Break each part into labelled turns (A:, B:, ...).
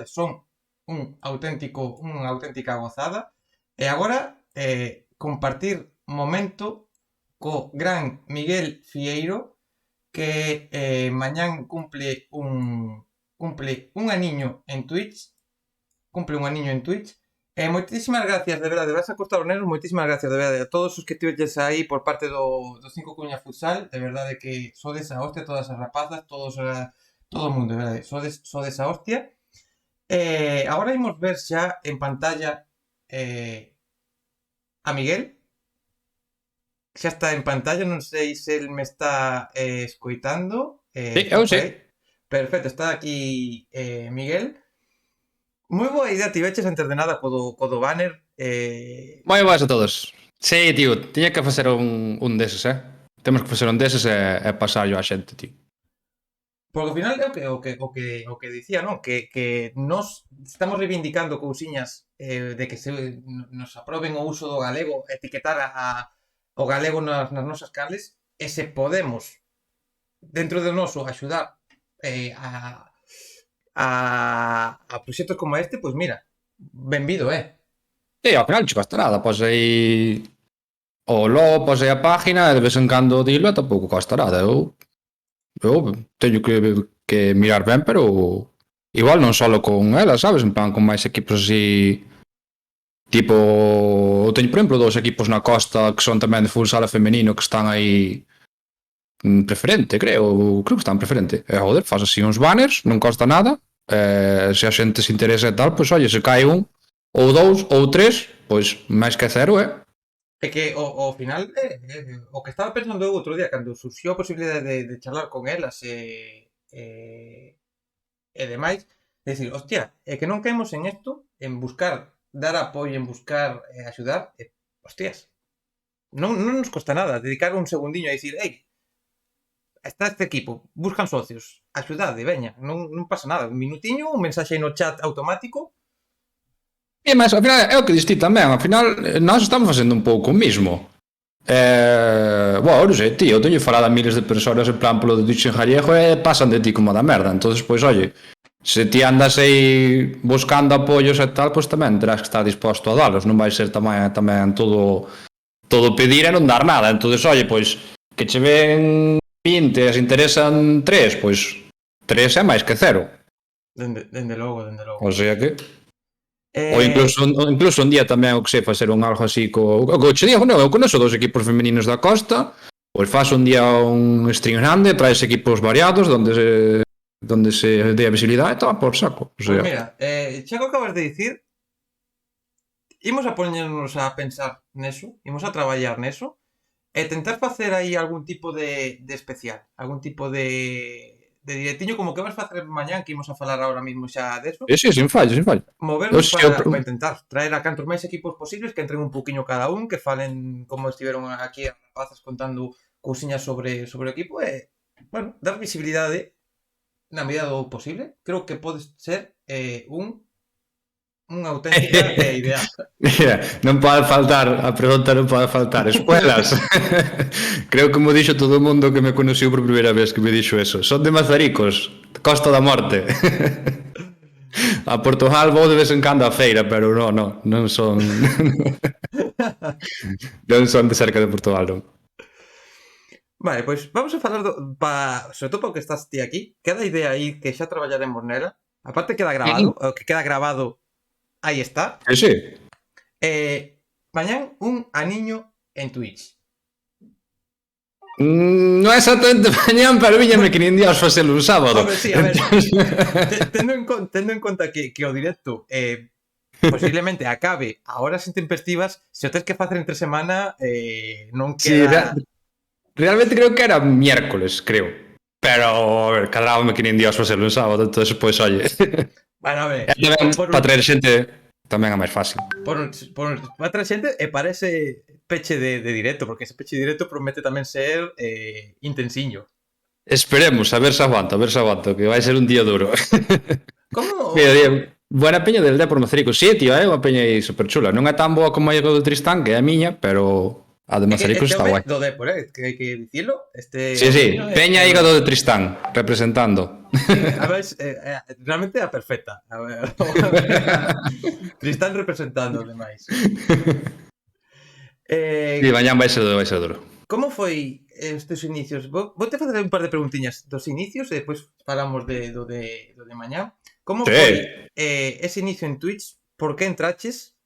A: son unha auténtica gozada. E agora, compartir momento co gran Miguel Fieiro, que mañán cumple un aniño en Twitch, moitísimas gracias, de verdade, vas a costar os nenos, moitísimas gracias, de verdade, a todos os que tiveches aí por parte do Cinco Cuña Futsal, de verdade que sodes a hostia, todas as rapazas, todo o mundo, de verdade, sodes a hostia. Agora imos ver xa en pantalla a Miguel, xa está en pantalla, non sei se el me está escoitando.
B: Sí, eu sí.
A: Perfecto, está aquí Miguel. Moi boa idea tiveches antes de nada co do banner.
B: Moi boas a todos. Sí, tío, tiña que facer un deses, Temos que facer un deses e pasarlo á xente, tío.
A: Porque ao final é o que dicía, non? Que nós estamos reivindicando cousiñas de que nos aproben o uso do galego, etiquetar o galego nas nosas canles, e se podemos, dentro do noso, axudar a proxectos como este, pois mira, benvido,
B: Sí, ao final non costa nada, pos aí o logo, pos aí a página e de vez en cando dilo e tampouco costa nada. Eu teño que mirar ben, pero igual non solo con ela, sabes? En plan, con máis equipos así. Tipo, eu teño, por exemplo, 2 equipos na costa que son tamén de futsal femenino que están aí preferente, creo que están preferente. E joder, faz así uns banners, non costa nada. Se a xente se interesa e tal, pois oye, se cae un, ou 2, ou 3, pois máis que cero,
A: É que ao final o que estaba pensando eu outro día cando surxiu a posibilidade de charlar con elas e demais, de decir, hostia, é que non caemos en isto, en buscar dar apoio, en buscar axudar, hostias, non nos costa nada dedicar un segundiño a dicir, ei, está este equipo, buscan socios, axudade, veña, non pasa nada, un minutiño, un mensaxe no chat automático.
B: E mas, ao final, é o que diste tamén. Ao final, nós estamos facendo un pouco o mismo. Bueno, non sei, tío, eu teño falado a miles de persoas en plan polo de Twitch en gallego e pasan de ti como da merda. Entonces, pois, oye, se ti andas aí buscando apoios e tal, pois tamén terás que estar disposto a dalos. Non vai ser tamén todo pedir e non dar nada. Entonces, oye, pois, que che ven 20 e se interesan 3, pois 3 é máis que cero.
A: Dende logo.
B: O sea que... Ou incluso un día tamén o que sei facer un algo así co che digo, non, eu conoso 2 equipos femeninos da costa, pois faz un día un stream grande, traes equipos variados donde se dé a visibilidade e tal, por saco. O sea,
A: Pois mira, xa que acabas de dicir, imos a poñernos a pensar neso, imos a traballar neso e tentar facer aí algún tipo de especial, algún tipo de directiño como que vas facer mañán, que imos a falar ahora mismo xa deso.
B: Sí, sin fallo.
A: Movernos para intentar traer a cantos máis equipos posibles, que entren un poquinho cada un, que falen como estiveron aquí as rapazas contando cousiñas sobre o equipo e, bueno, dar visibilidade na medida do posible. Creo que pode ser unha auténtica idea.
B: Mira, non pode faltar, a pregunta non pode faltar. Escuelas. Creo que mo dixo todo o mundo que me conociu por primeira vez que me dixo eso. Son de Mazaricos, Costa da Morte. A Portugal vou de vez en cando a feira, pero non son non son de cerca de Portugal, non.
A: Vale, pois vamos a falar sobre todo porque estás ti aquí. Queda idea aí que xa traballaremos nela. Aparte queda grabado, o que queda grabado aí está.
B: Sí.
A: Mañán un aniño en Twitch.
B: Non é exactamente mañán, pero víñame que nin días facelo un sábado.
A: Hombre, sí, a ver, tendo en conta que o directo posiblemente acabe a horas intempestivas, se o tens que facer entre semana non queda...
B: Sí, realmente creo que era miércoles, creo. Pero, a ver, cadrábame que nin días facelo un sábado, entonces, pois, oye...
A: Bueno, a ver...
B: Para traer xente tamén é máis fácil.
A: Para traer xente e para ese peche de directo, porque ese peche de directo promete tamén ser intensiño.
B: Esperemos, a ver se aguanto, que vai ser un día duro.
A: Como?
B: Buena peña del Dé por Mazarico. Sí, tío, é unha peña aí super chula. Non é tan boa como a do Tristán, que é a miña, pero A de
A: É que
B: Mazaricos
A: este
B: está
A: home
B: guai.
A: do Depor, que hai que dicilo. Este
B: Sí, sí,
A: home
B: Peña Hígado de Tristán, representando.
A: sí, además, realmente é a perfecta. A ver, Tristán representando, ademais.
B: Sí,
A: Eh,
B: mañán vai ser duro.
A: como foi estes inicios? Vou te facer un par de preguntiñas dos inicios e depois falamos do de mañá. Como
B: Sí.
A: foi ese inicio en Twitch? Por que entraches?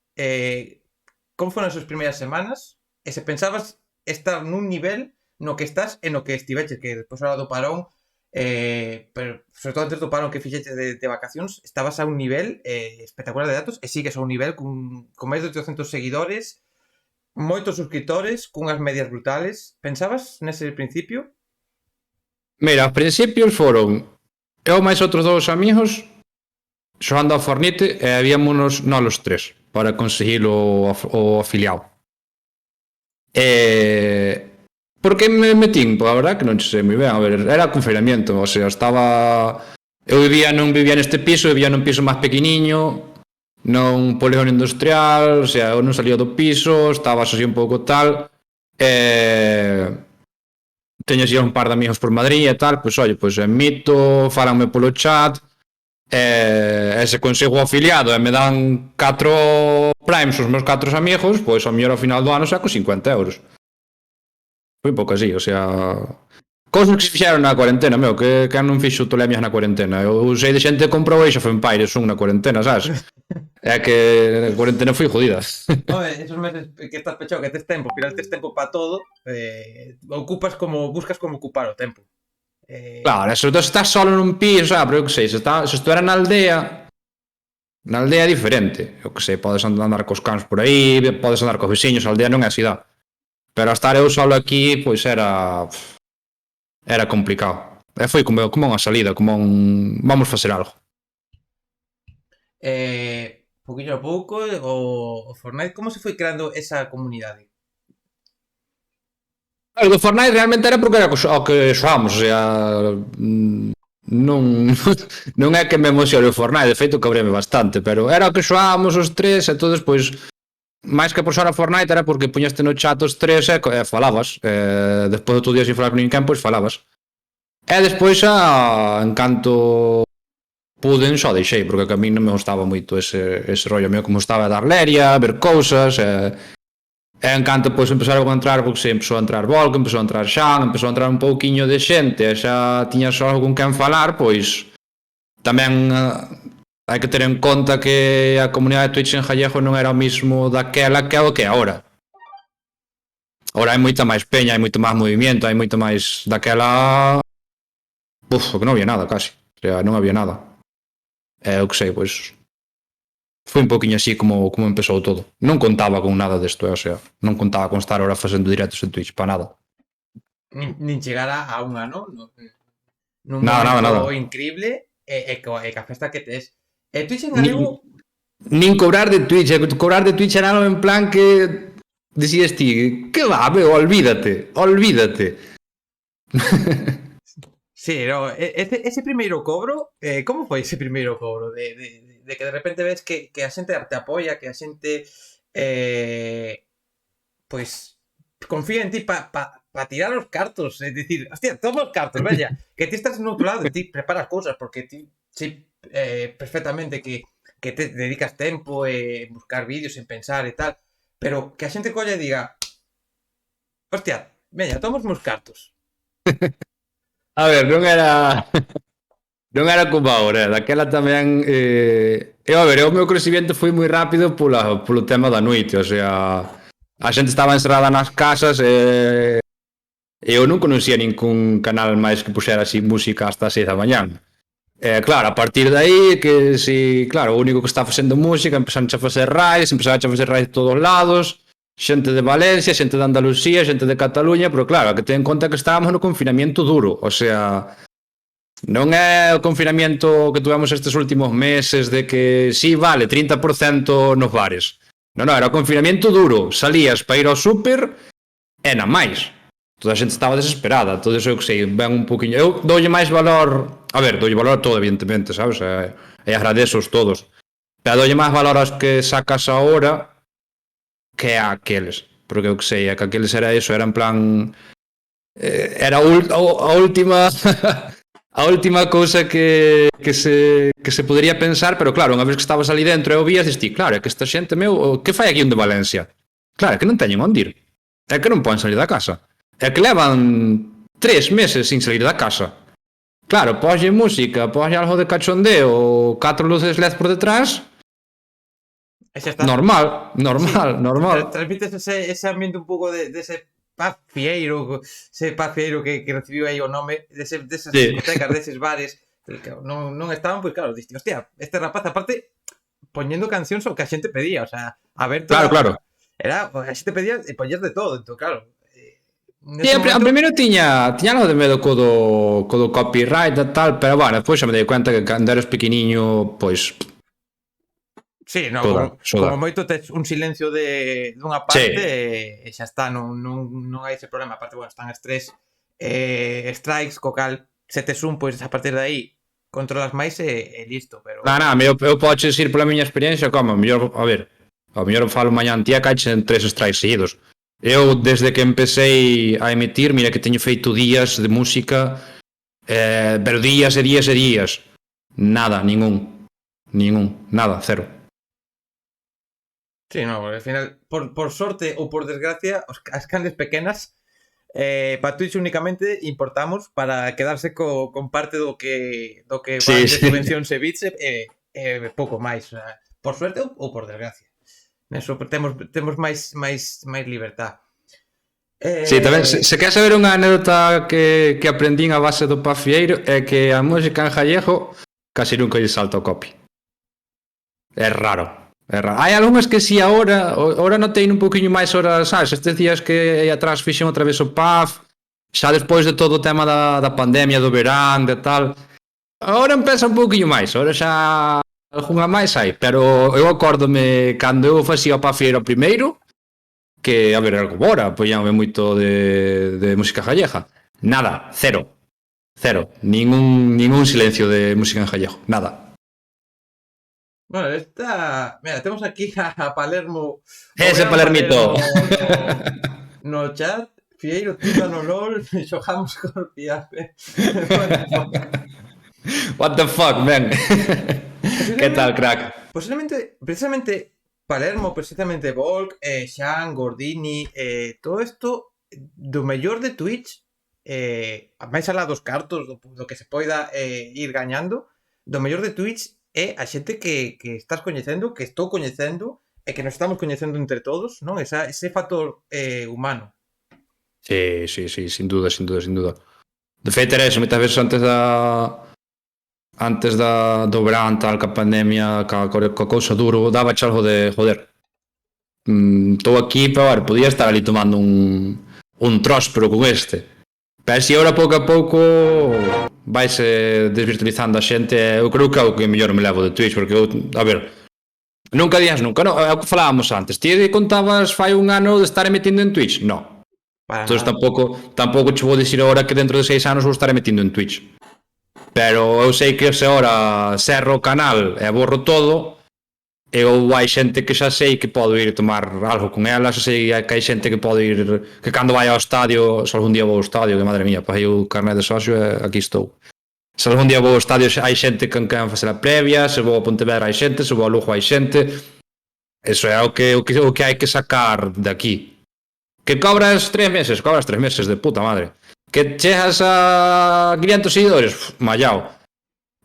A: Como foron as súas primeiras semanas? E se pensabas estar nun nivel no que estás e no que estiveches, que despois ahora do parón, pero sobre todo antes do parón que fixeches de vacacións, estabas a un nivel espectacular de datos e sigues a un nivel con máis de 800 seguidores, moitos suscriptores, cunhas medias brutales. Pensabas nese principio?
B: Mira, a principios foron eu máis outros dous amigos xogando ao Fornite e habíamonos nós os tres para conseguir o afiliado. Por que me metín? Pois a verdad que non sei moi ben. A ver, era confinamiento, o sea, estaba... Eu non vivía neste piso, vivía nun piso máis pequeniño, non polígono industrial, o sea, eu non salía do piso, estaba así un pouco tal, teño así un par de amigos por Madrid e tal, pois oye, pois emito, falanme polo chat, e se consigo afiliado e me dan 4 primes os meus 4 amigos, pois ao mellor ao final do ano saco 50 euros. Foi un pouco así, o sea... Cousas que se fixeron na cuarentena, meu, que non fixo tolemias na cuarentena. Eu sei de xente que comprou Age of Empires 1 na cuarentena, sabes? É que a cuarentena foi jodida.
A: Oye, esos meses que estás pechado, que tes tempo, final tes tempo para todo, buscas como ocupar o tempo.
B: Claro, sobre todo se estás solo nun piso, sabe? Pero eu que sei, se estuvera na aldea é diferente. Eu que sei, podes andar cos cans por aí, podes andar cos veciños, a aldea non é a cidade. Pero estar eu solo aquí, pois era complicado. E foi como unha salida, como un... Vamos facer algo.
A: Pouquinho a pouco, o Fortnite, como se foi creando esa comunidade?
B: O do Fortnite realmente era porque era o que xoábamos, o sea... Non, non é que me emocione o Fortnite, de feito cabreme bastante, pero era o que xoábamos os tres, e todos, pois... máis que por xoar a Fortnite era porque puñaste no chat os tres e falabas. Despois outro día sin falar con ninguén, pois falabas. E despois, en canto puden, só deixei, porque a mí non me gustaba moito ese rollo meu, como estaba a dar leria, ver cousas, e en canto pois empezaron a entrar, porque se empezou a entrar Volk, empezou a entrar Xan, empezou a entrar un pouquiño de xente, e xa tiñas algo con quen falar, pois tamén hai que ter en conta que a comunidade de Twitch en gallego non era o mismo daquela que é o que é agora. Agora hai moita máis peña, hai moito máis movimento, hai moito máis daquela... que non había nada, casi. O sea, non había nada. Eu que sei, pois... Foi un poquinho así como empezou todo. Non contaba con nada desto, o sea, non contaba con estar ahora facendo directos en Twitch, para nada.
A: Nin chegar a un ano, nun
B: Nada.
A: momento increíble, e que a festa que tes. E Twitch en galego...
B: Nin cobrar de Twitch, cobrar de Twitch era algo en plan que... Decías ti, que va, meu, olvídate.
A: Sí, no, ese primeiro cobro, como foi ese primeiro cobro? De que de repente ves que a xente te apoia, que a xente pois confía en ti para tirar os cartos, é dicir, hostia, toma os cartos, vella, que ti estás no outro lado, ti preparas cousas porque ti perfectamente que te dedicas tempo en buscar vídeos, en pensar e tal, pero que a xente colla e diga, hostia, veña, toma os meus cartos.
B: A ver, non era... Non era como agora, daquela tamén... a ver, o meu crecimiento foi moi rápido polo tema da noite, o sea... A xente estaba encerrada nas casas e... Eu non conocía ningún canal máis que puxera así música hasta as 6 da mañán. Claro, a partir de aí, que si... Claro, o único que está facendo música, empezaron a facer raids, de todos lados, xente de Valencia, xente de Andalucía, xente de Cataluña, pero claro, que ten en conta que estábamos no confinamiento duro, o sea... Non é o confinamiento que tuvemos estes últimos meses de que, sí, vale, 30% nos bares. Non, era o confinamiento duro. Salías para ir ao súper e na máis. Toda a xente estaba desesperada. Todo iso, eu que sei, ven un poquinho... Eu doulle máis valor... A ver, doulle valor a todo, evidentemente, sabes? E agradeços todos. Pero doulle máis valor aos que sacas ahora que a aqueles. porque eu que sei, é que aqueles era eso, era en plan era a última a última cousa que se podería pensar, pero claro, unha vez que estabas ali dentro e o vías, diste, claro, é que esta xente, meu, que fai aquí un de Valencia? Claro, é que non teñen onde ir. É que non poden salir da casa. É que levan 3 meses sin salir da casa. Claro, poslle música, poslle algo de cachondeo, 4 luces LED por detrás,
A: E xa está.
B: normal, normal,
A: Sí,
B: normal.
A: transmites ese ambiente un pouco de ese paz fieiro, ese paz fieiro que recibiu aí o nome, desas
B: Sí.
A: discotecas, deses bares, pero claro, non estaban, pois claro, diste, hostia, este rapaz, aparte, poñendo cancións o que a xente pedía, o sea, a ver
B: Claro,
A: toda...
B: claro.
A: Era, a xente pedía poñer de todo, entón, claro,
B: Sí,
A: nese
B: a
A: momento...
B: primeiro tiña algo de medo co do copyright e tal, pero bueno, depois xa me dei cuenta que cando eres pequeniño, pois
A: Sí, no,
B: soda.
A: como moito tes un silencio dunha
B: Sí.
A: parte e xa está, non hai ese problema. Aparte, bueno, están as tres strikes, co cal se tes un, pois a partir de aí controlas máis e listo, pero...
B: Eu podes ir pola miña experiencia como, a mellor, a ver, ao mellor falo mañá antía caichen 3 strikes seguidos. Eu, desde que empecé a emitir, mira que teño feito días de música, pero días e días e días. Nada, ningún, nada, cero.
A: Sí, no, al final, por sorte ou por desgracia, as canles pequenas para Twitch únicamente importamos para quedarse con parte do que
B: Sí,
A: van de
B: sí.
A: subvencións e bits pouco máis, o sea, por suerte ou por desgracia. Neso temos máis libertad.
B: Sí, tamén, se queres saber unha anécdota que aprendín a base do pafieiro é que a música en gallego casi nunca lle salta o copy. É raro. Hai algunhas que si agora notei un poquinho máis horas, sabes, estes días que aí atrás fixen outra vez o PAF, xa despois de todo o tema da pandemia, do verán, de tal. Agora empeza un poquinho máis, agora xa algunha máis hai, pero eu acórdome cando eu facía o pafieiro primeiro, que, a ver, algo bora, poñame moito de música gallega. Nada, cero. Ningún silencio de música en gallego, nada.
A: Bueno, mira, temos aquí a Palermo.
B: Ese Palermito.
A: No chat. Fieiro, tira no LOL. Xogamos con Piafe.
B: What the fuck, man. Que tal, crack?
A: Precisamente Palermo, precisamente Volk, Xan, Gordini, todo isto do mellor de Twitch, máis alá dos cartos, do que se poida ir gañando, do mellor de Twitch é a xente que estás coñecendo, que estou coñecendo, e que nos estamos coñecendo entre todos, non? Ese factor humano.
B: Sí, sin duda. De feito, era eso, moitas veces antes do verán, tal, que a pandemia, ca cousa duro, daba algo de, joder, estou aquí, pero, ver, podía estar ali tomando un tróspero con este. Pero si agora, pouco a pouco, vaise desvirtualizando a xente, eu creo que é o que mellor me levo de Twitch, porque eu, a ver, nunca días nunca, non? É o que falábamos antes. Ti contabas fai un ano de estar emitindo en Twitch? Non. Entón tampouco che vou dicir agora que dentro de 6 anos vou estar emitindo en Twitch. Pero eu sei que se agora cerro o canal e borro todo, eu hai xente que xa sei que podo ir tomar algo con ela, xa sei que hai xente que podo ir, que cando vai ao estadio, se algún día vou ao estadio, que madre mía, paguei o carnet de socio e aquí estou. Se algún día vou ao estadio hai xente con quen facer a previa, se vou a Pontevedra hai xente, se vou a Lugo hai xente. Eso é o que hai que sacar de aquí. Que cobras 3 meses, de puta madre. Que chegas a 500 seguidores, mallao.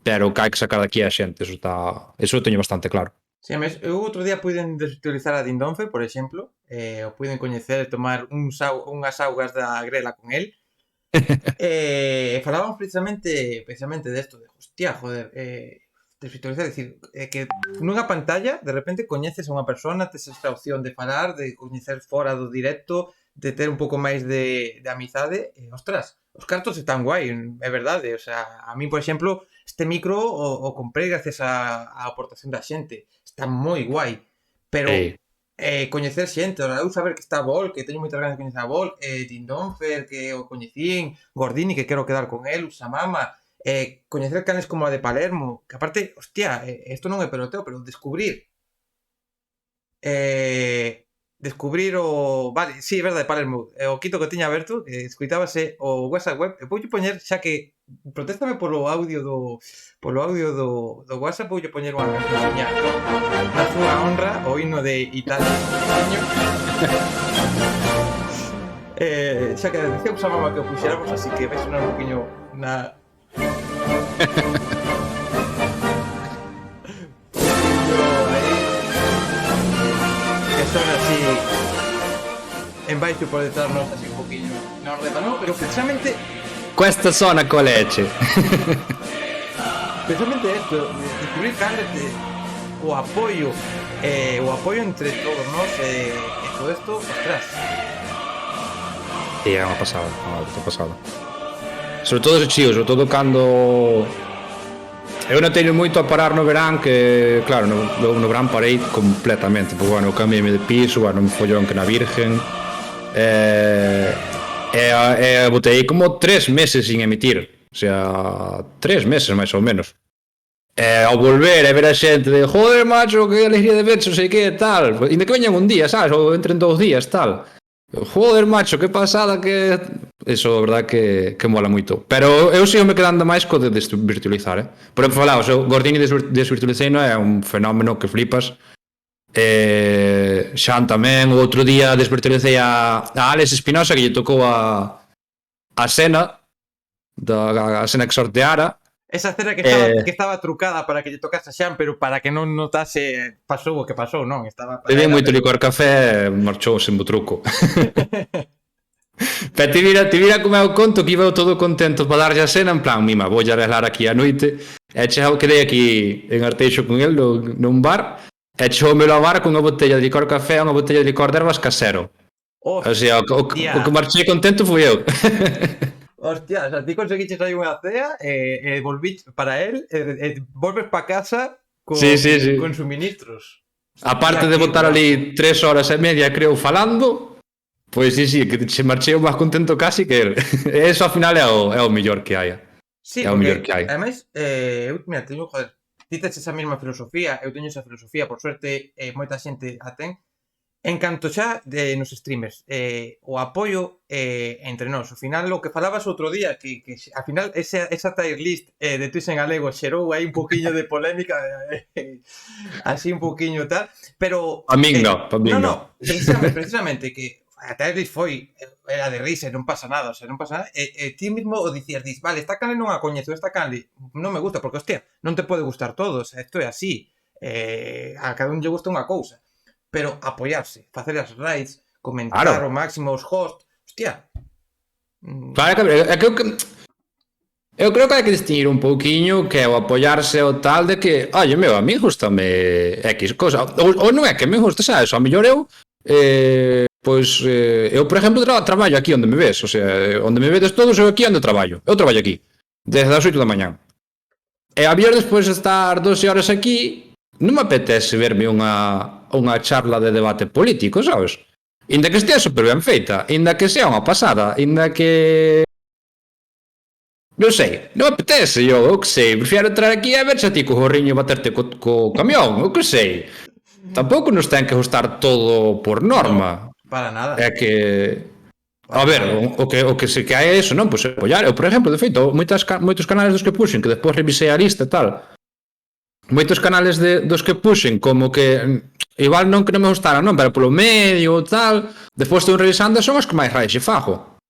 B: Pero o que hai que sacar de aquí é a xente, eso eu teño bastante claro.
A: Sí, eu outro día puiden desutilizar a Dindonfe, por exemplo, o puiden coñecer e tomar unhas augas da grela con el. Falábamos precisamente desto, de hostia, joder, desvirtualizar, decir, que nunha pantalla de repente coñeces a unha persona, tes esta opción de falar, de coñecer fora do directo, de ter un pouco máis de amizade, ostras, os cartos están guai, é verdade, o sea, a mí, por exemplo, este micro o comprei gracias á aportación da xente, está moi guai, pero coñecer xente, eu saber que está Vol, que teño moitas ganas de coñecer a Vol, Dindonfer, que o coñecín, Gordini, que quero quedar con el, Usamama, coñecer canes como a de Palermo, que aparte, hostia, isto non é peloteo, pero descubrir descubrir o... Vale, sí, é verdade, Palermo. O quito que tiña aberto, que escuitábase o WhatsApp web. E voulle poñer, xa que protéstame polo audio do WhatsApp, voulle poñer unha canciónxiña na súa honra, o himno de Italia. Xa que decía a mamá que o puxéramos, así que vai sonar un poquinho na... que son así en baixo por detrás nos, así un poquinho na orde, no, pero precisamente
B: Questa zona con leche.
A: esto, descubrir canles de o apoio entre todos nós e todo isto, ostras.
B: Sí, é unha pasada, Sobre todo, sobre todo cando eu non teño moito a parar no verán, que claro, no verán parei completamente, porque bueno, cambiei de piso, bueno, me follón que na Virgen, botei como 3 meses sin emitir, o sea, 3 meses máis ou menos. Ao volver e ver a xente de joder, macho, que alegría de ver, non sei que, tal, ainda que veñan un día, sabes, ou entren 2 días, tal. Joder, macho, que pasada, que... Eso, a verdad, que mola moito. Pero eu sigo me quedando máis co de desvirtualizar, Por exemplo, falamos, o Gordini desvirtualizei non é un fenómeno que flipas. Xan tamén, o outro día desvirtualizei a Alex Espinosa, que lle tocou a Sena, a Sena que sorteara.
A: Esa cena que estaba trucada para que lle tocase a Xan, pero para que non notase pasou o que pasou, non? Estaba para
B: Bebín moito licor café, marchou sen bo truco. Pero te vira como eu conto que iba todo contento para darlle a cena, en plan, mima, vou a arreglar aquí a noite. E chegou, quedei aquí en Arteixo con el nun bar, e chegoume ao bar con unha botella de licor café e unha botella de licor de ervas casero. O sea, o que marchei contento fui eu.
A: Hostia, o sea, ti conseguiches aí unha cea e volvíches para él e volves para casa con suministros.
B: Aparte de botar ali 3 horas e media, creo, falando, pois sí, que se marchei máis contento casi que el. Eso ao final é o mellor que hai.
A: Sí, é o mellor que hai. Ademais, eu, mira, teño, joder, ti tes esa mesma filosofía, eu teño esa filosofía, por suerte, moita xente a ten. En canto xa nos streamers, o apoio entre nós. Ao final, o que falabas outro día, que ao final esa tier list de Twitch en galego xerou aí un poquinho de polémica, así un poquinho tal, pero...
B: A min non,
A: No, precisamente, que a tier list era de risa e non pasa nada, o sea, non pasa nada, e ti mesmo o dicías, vale, esta canle non a coñezo, esta canle non me gusta, porque, hostia, non te pode gustar todo, o sea, isto é así, a cada un lle gusta unha cousa. Pero apoiarse, facer as raids, comentar ao máximo os hosts, hostia.
B: Claro, é que eu creo que hai que distinguir un pouquiño que é o apoiarse o tal de que, oye, meu, a mí gustame X cosa, ou non é que me gusta, sabes, ao mellor eu eu, por exemplo, traballo aquí onde me ves, o sea, onde me vedes todos, eu aquí onde traballo, eu traballo aquí desde as 8 da mañá, e a mellor despois de estar 12 horas aquí non me apetece verme unha charla de debate político, sabes? Inda que estea super ben feita, inda que sea unha pasada, inda que... Non sei, non me apetece, eu que sei, prefiero entrar aquí e verse a ti co gorriño baterte co camión, eu que sei. Tampouco nos ten que gustar todo por norma.
A: No, para nada.
B: É que... A ver, o que se que hai é eso, non? Pois apoiar. Eu, por exemplo, de feito, moitos canales dos que puxen, que despois revisei a lista e tal, moitos canales dos que puxen como que igual non que non me gustara, non, pero polo medio ou tal, despois estou revisando son os que máis raixe fago.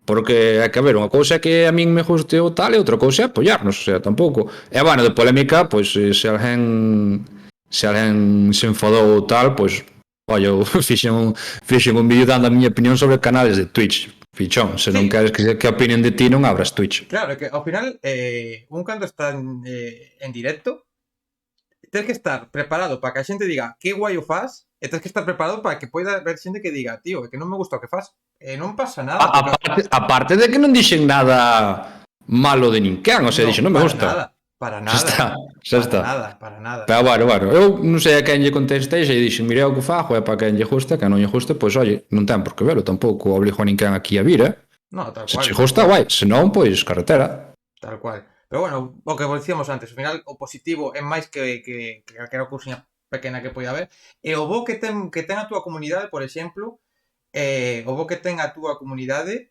B: Porque hai que ver, unha cousa é que a min me guste o tal e outra cousa é apoiarnos, o sea, tampouco. E bueno, de polémica, pois se alguén se enfadou ou tal, pois olha, eu fixen un vídeo dando a miña opinión sobre canales de Twitch. Fichón, se non queres que opinen de ti, non abras Twitch.
A: Claro, que ao final, un cando está en directo, tens que estar preparado para que a xente diga que guai o faz, e tens que estar preparado para que poida haber xente que diga, tío, que non me gusta o que faz. Non pasa nada.
B: Aparte de que non dixen nada malo de ninguén, o sea, dixen, non me gusta.
A: Para nada.
B: Xa está.
A: Para nada.
B: Pero bueno, eu non sei a quen lle contestei e dixen, mire o que fago, é para quen lle guste, quen non lle guste, pois, oye, non ten por que verlo, tampouco obligo a ninguén aquí a vir,
A: No, tal cual.
B: Se che gusta, guai, se non, pois, carretera.
A: Tal cual. Pero bueno, o que dicíamos antes, ao final o positivo é máis que calquera cousiña pequena que poida haber, e o bo que ten a túa comunidade, por exemplo, o bo que ten a túa comunidade,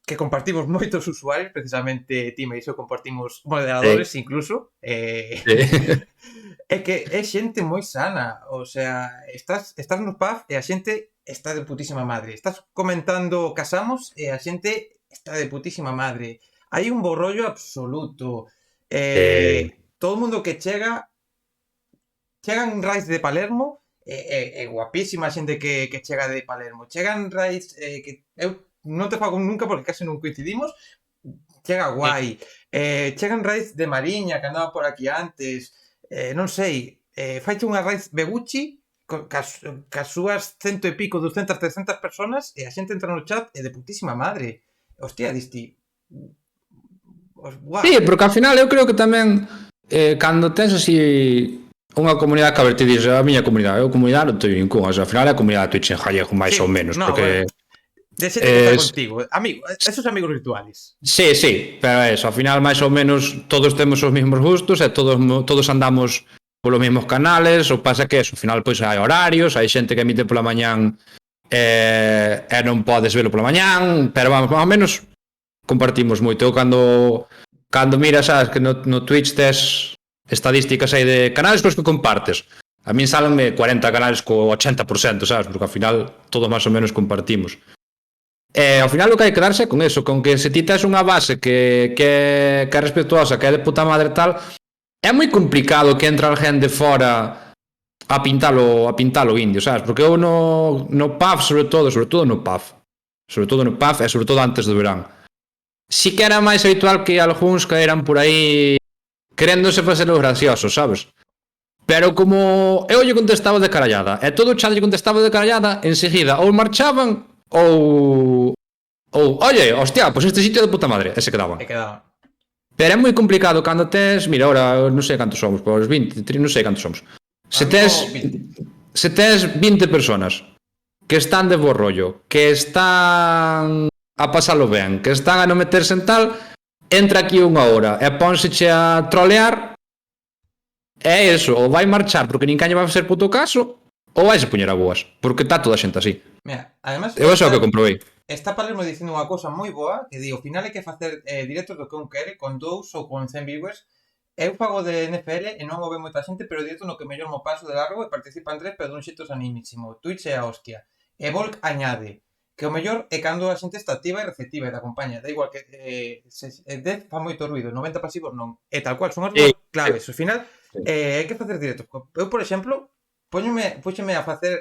A: que compartimos moitos usuarios, precisamente ti e iso compartimos moderadores incluso, é que é xente moi sana, o sea, estás no pub e a xente está de putísima madre, estás comentando casamos e a xente está de putísima madre, hai un bo rollo absoluto, todo o mundo que chegan raids de Palermo, guapísima a xente que chega de Palermo, chegan raids que eu non te fago nunca porque case non coincidimos, chega guai, chegan raids de Mariña que andaba por aquí antes, non sei, faiche unha raid Beguchi cas súas 100 e pico, 200, 300 personas e a xente entra no chat e de putísima madre, hostia, disti
B: Sí, porque ao final eu creo que tamén cando tens así unha comunidade que a ver, te dixes a miña comunidade, eu comunidade non teño ninguna, ao final é a comunidade de Twitch en gallego máis ou menos, porque
A: de xente que está contigo, amigo, esos amigos virtuales.
B: Sí, pero eso, ao final máis ou menos todos temos os mesmos gustos e todos andamos polos mesmos canales, o pasa que eso, ao final pois hai horarios, hai xente que emite pola mañán e non podes velo pola mañán, pero vamos, máis ou menos compartimos moito. Eu cando miras, sabes, que no Twitch tes estadísticas aí de canales cos que compartes, a min sálenme 40 canales co 80%, sabes, porque ao final todos máis ou menos compartimos. Ao final o que hai que darse é con eso, con que se ti tes unha base que é respetuosa, que é de puta madre tal, é moi complicado que entre alguén de fora a pintalo indio, sabes? Porque eu no PAF, sobre todo no PAF e sobre todo antes do verán, si que era máis habitual que algúns caeran por aí queréndose facer os graciosos, sabes? Pero como eu lle contestaba de carallada e todo o chat lle contestaba de carallada, enseguida ou marchaban ou oye, hostia, pois este sitio de puta madre, e se quedaban. Pero é moi complicado cando tes, mira, ahora non sei cantos somos, pois 20, 30, non sei cantos somos. Se tes 20 personas que están de bo rollo, que están a pasalo ben, que están a non meterse en tal, entra aquí unha hora e pónseche a trolear, é eso, ou vai marchar porque nin caña vai facer puto caso, ou vai se poñer a boas, porque está toda a xente así.
A: Mira, además,
B: eu é o que comprobei.
A: Está Palermo dicindo unha cousa moi boa, que di, ao final hai que facer directos do que un quere, con 2 ou con 100 viewers. Eu pago de NFL e non o ve moita xente, pero directo no que mellor mo paso de largo e participan 3, pero dun xeito sanísimo. Twitch é a hostia. E Volk añade que o mellor é cando a xente está activa e receptiva e te acompaña. Da igual que 10 fa moito ruido, 90 pasivos non. E tal cual, son as claves. Ao final, hai que facer directos. Eu, por exemplo, púxeme a facer...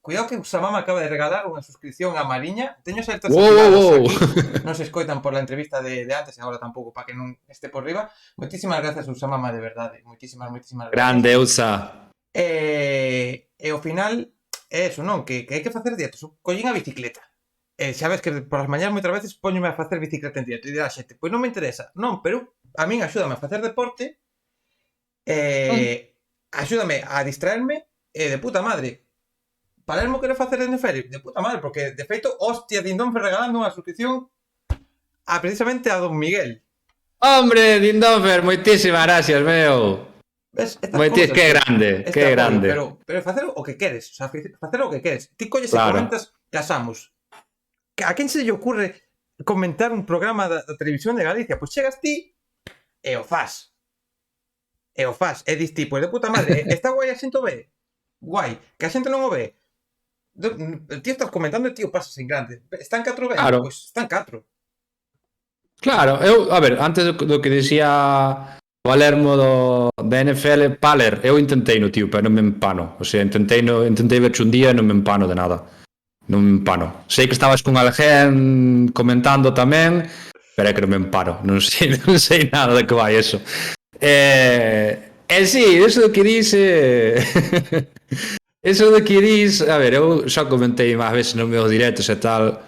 A: cuidado que Usamama acaba de regalar unha suscripción a Mariña. Teño certas activadas aquí. Non se escoitan por la entrevista de antes e agora tampouco, para que non este por riba. Moitísimas gracias, Usamama, de verdade. Moitísimas gracias.
B: Grande, Usa.
A: E ao final... É eso, non? Que hai que facer dietos. Collín a bicicleta. Sabes que por as mañás moitas veces poñome a facer bicicleta en dieto. E dirá xente, pois non me interesa. Non, pero a min axúdame a facer deporte, axúdame a distraerme, e de puta madre. Palermo quere facer NFL? De puta madre, porque de feito, hostia, Dindón foi regalando unha suscripción precisamente a Don Miguel.
B: Hombre, Dindonfer, moitísimas gracias, meu.
A: ¿Ves?
B: Cosas, que grande, que grande.
A: Pero facer o que queres, o sea, facer o que queres. Ti colles e comentas casamos. A quen se lle ocurre comentar un programa da televisión de Galicia? Pois chegas ti e o fas. E dis ti, pois de puta madre, está guai a xente o ve? Guai. Que a xente non o ve? Ti estás comentando e ti o pasas en grande. Están 4 ben?
B: Claro.
A: Pois están 4.
B: Claro, eu, a ver, antes do que dicía... Palermo da NFL, Paler, eu intentei no tío, pero non me empano. O sea, intentei verche un día e non me empano de nada. Non me empano. Sei que estabas con alguén comentando tamén, pero é que non me empano. Non sei nada de que vai eso. Sí, eso do que dice... eso do que dis... A ver, eu xa comentei máis veces nos meus directos e tal...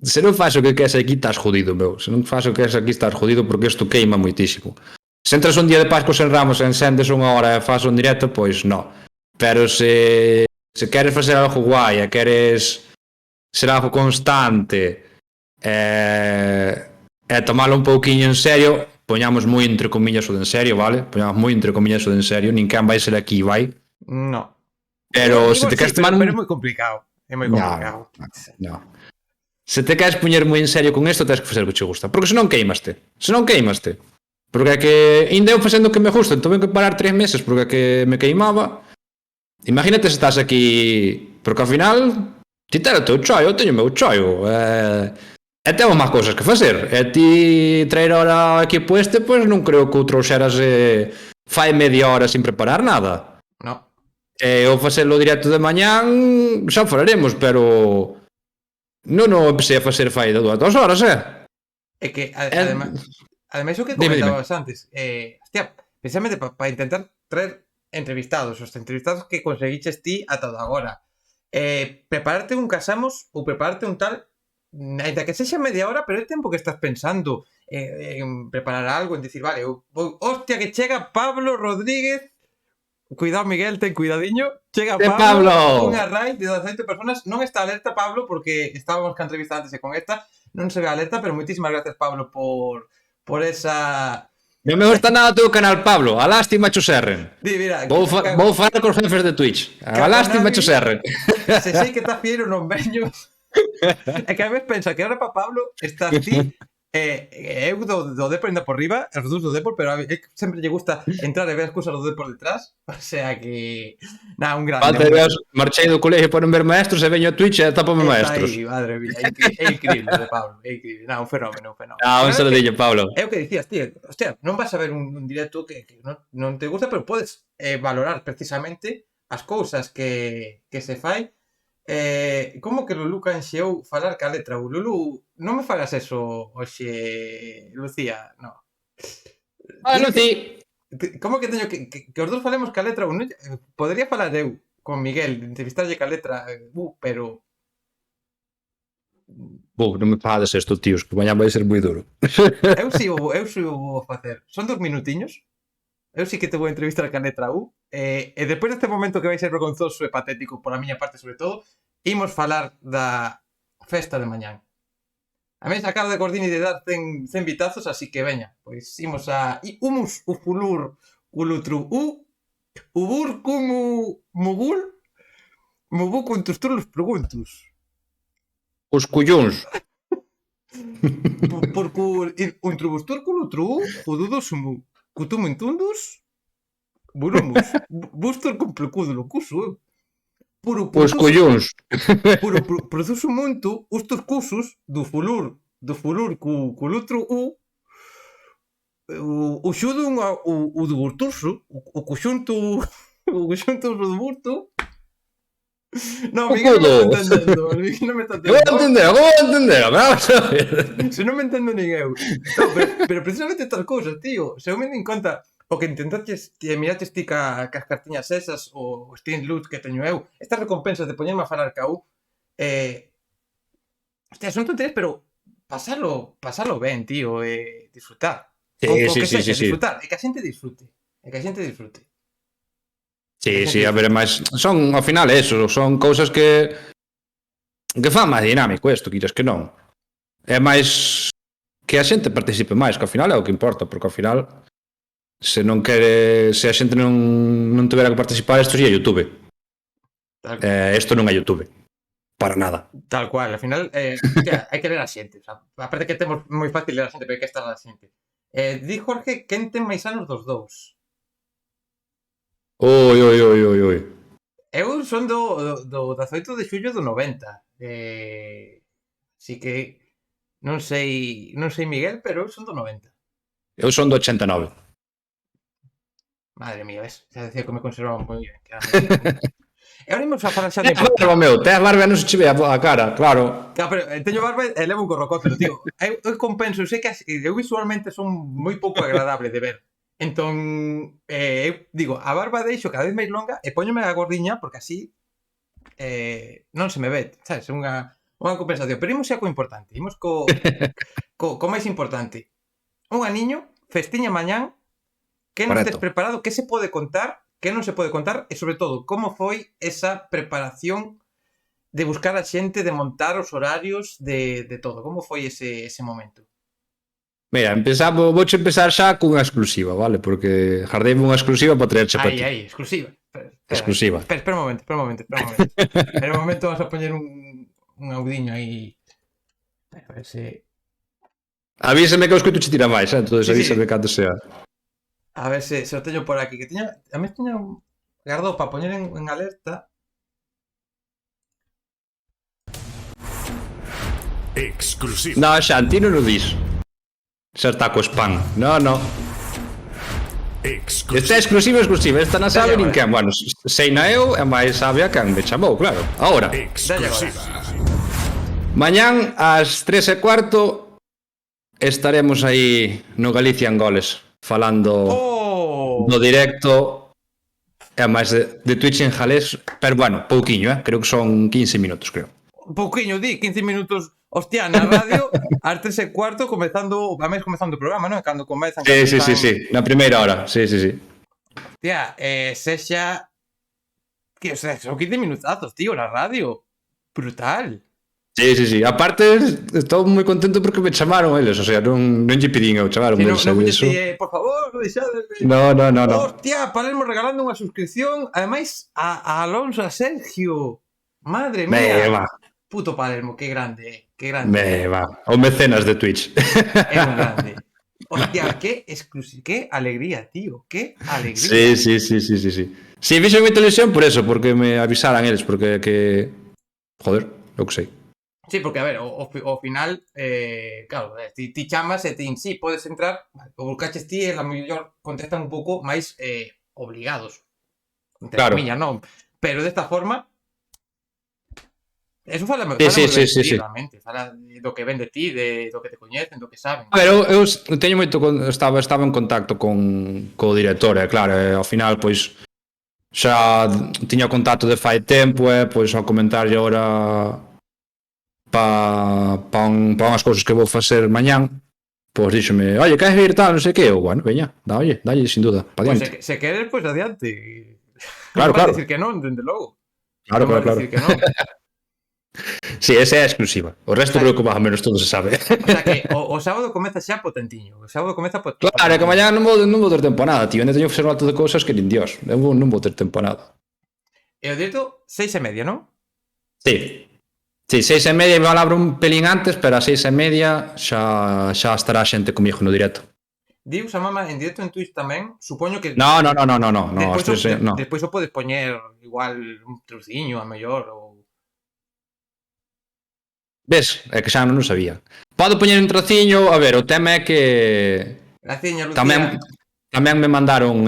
B: Se non faz o que queres aquí estás jodido, meu. Se non faz o que queres aquí estás jodido porque isto queima moitísimo. Se entras un día de Pascos en Ramos e encendes unha hora e faz un directo, pois non. Pero se queres facer algo guai e queres ser algo constante e tomalo un pouquiño en serio, poñamos moi entre comillas o de en serio, vale? Poñamos moi entre comillas o de en serio, nin quen vai ser aquí, vai?
A: No.
B: Pero se
A: Igual
B: te queres
A: sí, pero
B: tomar un...
A: é moi complicado. É moi
B: No,
A: complicado.
B: no. Se te queres poñer moi en serio con isto, tens que facer o que che gusta. Porque senón queimaste. Senón queimaste. Porque é que ainda eu facendo o que me gusta, entón que parar 3 meses porque é que me queimaba. Imagínate se estás aquí... Porque ao final, ti ter o teu chollo, eu teño o meu chollo. E temos máis cousas que facer. E ti traer ahora o equipo este, pois non creo que o trouxeras fai media hora sin preparar nada.
A: No.
B: E eu facelo directo de mañán, xa falaremos, pero... Non o empecé a facer fai de 2 horas,
A: É que, ademais o que
B: Dime.
A: comentabas antes, hostia, precisamente para intentar traer entrevistados, os entrevistados que conseguiches ti ata agora, prepararte un casamos ou prepararte un tal, ainda que sexa media hora, pero é tempo que estás pensando en preparar algo, en decir, vale, hostia, que chega Pablo Rodríguez. Cuidado, Miguel, ten cuidadiño. Chega Pablo, unha raid de 18 personas. Non está alerta, Pablo, porque estábamos ca entrevista antes e con esta non se ve alerta, pero moitísimas gracias, Pablo, por esa...
B: Non me gusta nada o teu canal, Pablo. A lástima cho serren.
A: Mira,
B: Vou falar cos jefes de Twitch. A lástima cho serren.
A: Se sei que está fiero non veño. É que a vez pensa que ahora para Pablo estás ti eu do Depor ainda por riba, os dos do Depor, pero sempre lle gusta entrar e ver as cousas do Depor detrás, o sea que nada, un grande.
B: Falta de Dios, marchei do colegio para non ver maestros e veño a Twitch e tapame maestros.
A: Aí, madre mía, é increíble de Pablo, é increíble, nada, un fenómeno.
B: Un saludillo, Pablo.
A: É o que dicías, tío, hostia, non vas a ver un directo que non te gusta, pero podes valorar precisamente as cousas que se fai. Como que Lulú canxeou falar ca letra U? Lulú, non me fagas eso hoxe, Lucía, no.
B: Lucí.
A: Como que teño que os dous falemos ca letra U? Non? Podería falar eu con Miguel, entrevistarlle ca letra U, pero...
B: Non me fades isto, tíos, que mañá vai ser moi duro.
A: Eu si o vou facer. Son 2 minutiños. Eu sí que te vou entrevistar ca letra U. E despois deste momento que vai ser vergonzoso e patético pola miña parte, sobre todo, imos falar da festa de mañán. A mesa acaba de Gordini de dar 100 vitazos, así que veña, pois imos a humus ufulur culutru ubur cumu mugul mubu cuntus turlos preguntus.
B: Os cullóns.
A: Por untrubustur culutru jududo sumu cutumintundus burumus bustur complicúdulo cusu.
B: Os collóns.
A: Puro proceso muito estos cursos do fulur culutro o xudo o do burturso o conxunto do burto. No, Miguel non me está entendendo. Miguel non me está entendendo.
B: Vou entender. Vamos a ver.
A: Se non me entendo nin eu. No, pero precisamente estas cousas, tío. Se eu me din conta o que intentaches, miraches ti cas cartiñas esas, o Steam Loot que teño eu, estas recompensas de poñerme a falar ca U, hostia, son tonterías, pero pasalo ben, tío, disfrutar.
B: Sí.
A: Disfrutar, e que a xente disfrute.
B: Sí, a ver, máis son, ao final, eso, son cousas que fan máis dinámico isto, quitas que non. É máis que a xente participe máis, que ao final é o que importa, porque ao final se non quere, se a xente non tivera que participar, isto sería YouTube. Isto non é YouTube. Para nada.
A: Tal cual, ao final, hostia, hai que ler a xente, o sea, aparte que temos moi fácil ler a xente, pero hai que estar a xente. Di Jorge, quen ten máis anos dos dous?
B: Oi.
A: Eu son do 18 de xullo do 90. Así que non sei Miguel, pero eu son do 90.
B: Eu son do 89.
A: Madre mía, ves? Xa decía que me conservaba moi ben. E ahora imos a falar xa de...
B: Tes barba, non se che ve a cara, claro.
A: Claro, pero teño barba e levo un gorrocócero, tío. Eu compenso, eu sei que eu visualmente son moi pouco agradable de ver. Entón, eu digo, a barba deixo cada vez máis longa e póñome a gordiña porque así non se me ve, sabes? Unha compensación. Pero imos xa co importante, imos co máis importante. Un aniño, festiña mañán, que non tes preparado, que se pode contar, que non se pode contar e, sobre todo, como foi esa preparación de buscar a xente, de montar os horarios, de todo. Como foi ese momento?
B: Mira, vouche empezar xa cunha exclusiva, vale? Porque jardeime unha exclusiva para traerche para ti.
A: Aí, exclusiva.
B: Exclusiva.
A: Espera un momento. Espera un momento, vamos a poñer un audiño aí. A ver se...
B: Avísame que o escuto che tira máis, entonces
A: Sí,
B: avísame cando sea.
A: A ver se o teño por aquí. Que tiña... A mí tiña un... Gardou para poñer en alerta.
C: Exclusivo.
B: No, Xanti non o dis. Xa está co spam. No. Esta é exclusiva. Esta non sabe nin quen. Bueno, sei na eu e máis sabe a quen me chamou, claro. Ahora.
C: Exclusiva.
B: Mañán ás 3:15 estaremos aí no Galicia en Goles falando do directo e máis de Twitch en galés, pero bueno, pouquiño, creo que son 15 minutos, creo.
A: Pouquiño, 15 minutos, hostia, na radio ás 3:15 comezando o programa, non? Cando comezan...
B: Sí, na primeira hora, sí.
A: Hostia, sexa... Que, o sea, son 15 minutazos, tío, na radio. Brutal.
B: Sí. Aparte, estou moi contento porque me chamaron eles, o sea, non lle pedín eu, chamaron
A: Sí,
B: eles.
A: non puñete, por favor, deixademe.
B: No.
A: Hostia, Palermo regalando unha suscripción, ademais, a Alonso, a Sergio. Madre mía.
B: Va.
A: Puto Palermo, que grande, que grande.
B: Va. O mecenas de Twitch.
A: É un grande. Hostia, que exclusivo, que alegría, tío, que alegría.
B: Sí. Sí, fixo moita ilusión por eso, porque me avisaran eles, porque que... Joder, eu que sei.
A: Sí, porque, a ver, ao final, claro, ti chamas e ti, sí, podes entrar, o buscaches ti e a mellor contestan un pouco máis obligados. Entre
B: claro.
A: Comillas, non? Pero desta forma, eso fala
B: Sí.
A: realmente, fala do que ven de ti, do que te coñecen, do que saben.
B: A ver, eu teño moito... Estaba en contacto co director, claro, ao final, pois, xa tiña contacto de fai tempo, pois, ao comentarlle agora pa unhas cousas que vou facer mañán, pois díxome, oye, queres vir tal, non sei que, eu, bueno, veña, dalle, sin duda, pa diante.
A: Se queres, pois adiante.
B: Claro.
A: Non vas decir que non, dende logo.
B: Claro.
A: Decir que non.
B: Sí, esa é a exclusiva. O resto creo que máis ou menos todo se sabe.
A: O sea que o sábado comeza xa potentiño. O sábado comeza potentiño.
B: Claro, que mañá non vou ter tempo a nada, tío. Ainda teño que facer un acto de cousas que nin Dios. Eu non vou ter tempo a nada.
A: E o directo, 6:30, non?
B: Sí. Sí, 6:30, igual abro un pelín antes, pero a 6:30 xa estará a xente comigo no directo.
A: Dius a mama en directo en Twitch tamén, supoño que...
B: No.
A: Despois o podes poñer igual un truciño a mellor ou...
B: Ves? É que xa non sabía. Podo poñer un trociño, a ver, o tema é que...
A: Graciña, Lucía.
B: Tamén me mandaron...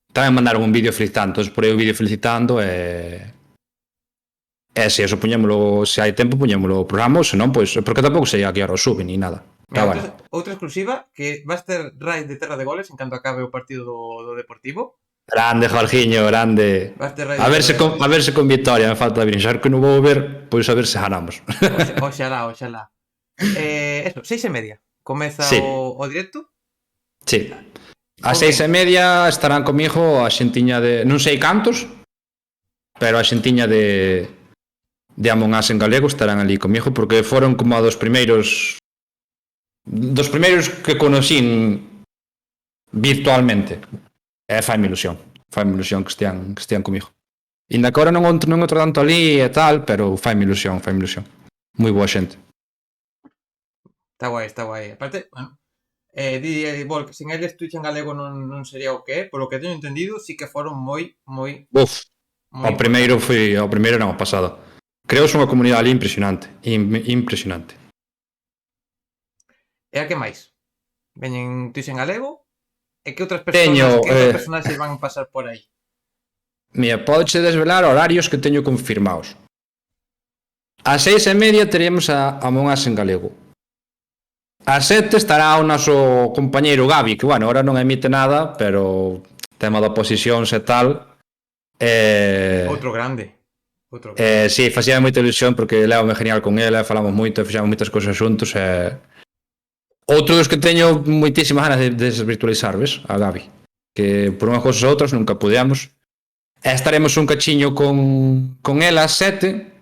B: Tamén mandaron un vídeo felicitando, entón por aí o vídeo felicitando se eso poñémolo, se hai tempo poñémolo o programa, ou se non, pois, porque tampouco sei a que hora o suben ni nada.
A: Mira, outra exclusiva que vas ter raid de Terra de Goles en canto acabe o partido do Deportivo.
B: Grande, Jorgiño, grande. A ver se con victoria me falta vir, xa que non vou ver, pois a ver se ganamos.
A: Oxalá. Eso, 6:30. Comeza o directo.
B: Sí. A 6:30 estarán comigo a xentiña de... Non sei cantos, pero a xentiña de Among Us en galego estarán ali comigo, porque foron como a dos primeiros que conocín virtualmente. Faime ilusión que estean comigo. Inda que agora non outro tanto ali e tal, pero faime ilusión. Moi boa xente.
A: Está guai. Aparte, bueno, que sen eles Twitch en galego non sería o que é, polo que teño entendido, sí que foron moi
B: o primeiro non, o pasado. Creo que é unha comunidade ali impresionante.
A: E a que máis? Veñen Twitch en galego? E que outras personaxes van pasar por aí?
B: Mira, podeche desvelar horarios que teño confirmados. A 6:30 teremos a Among Us en galego. A 7 estará o noso compañeiro Gabi, que, bueno, ahora non emite nada, pero tema de oposicións e tal.
A: Outro grande.
B: Sí, facía moita ilusión porque levame genial con ele, falamos moito, fixamos moitas cousas xuntos. Outro dos que teño moitísimas ganas de desvirtualizar, ves? A Gabi. Que por unhas cousas ou outras nunca podíamos. Estaremos un cachiño con ela ás 7.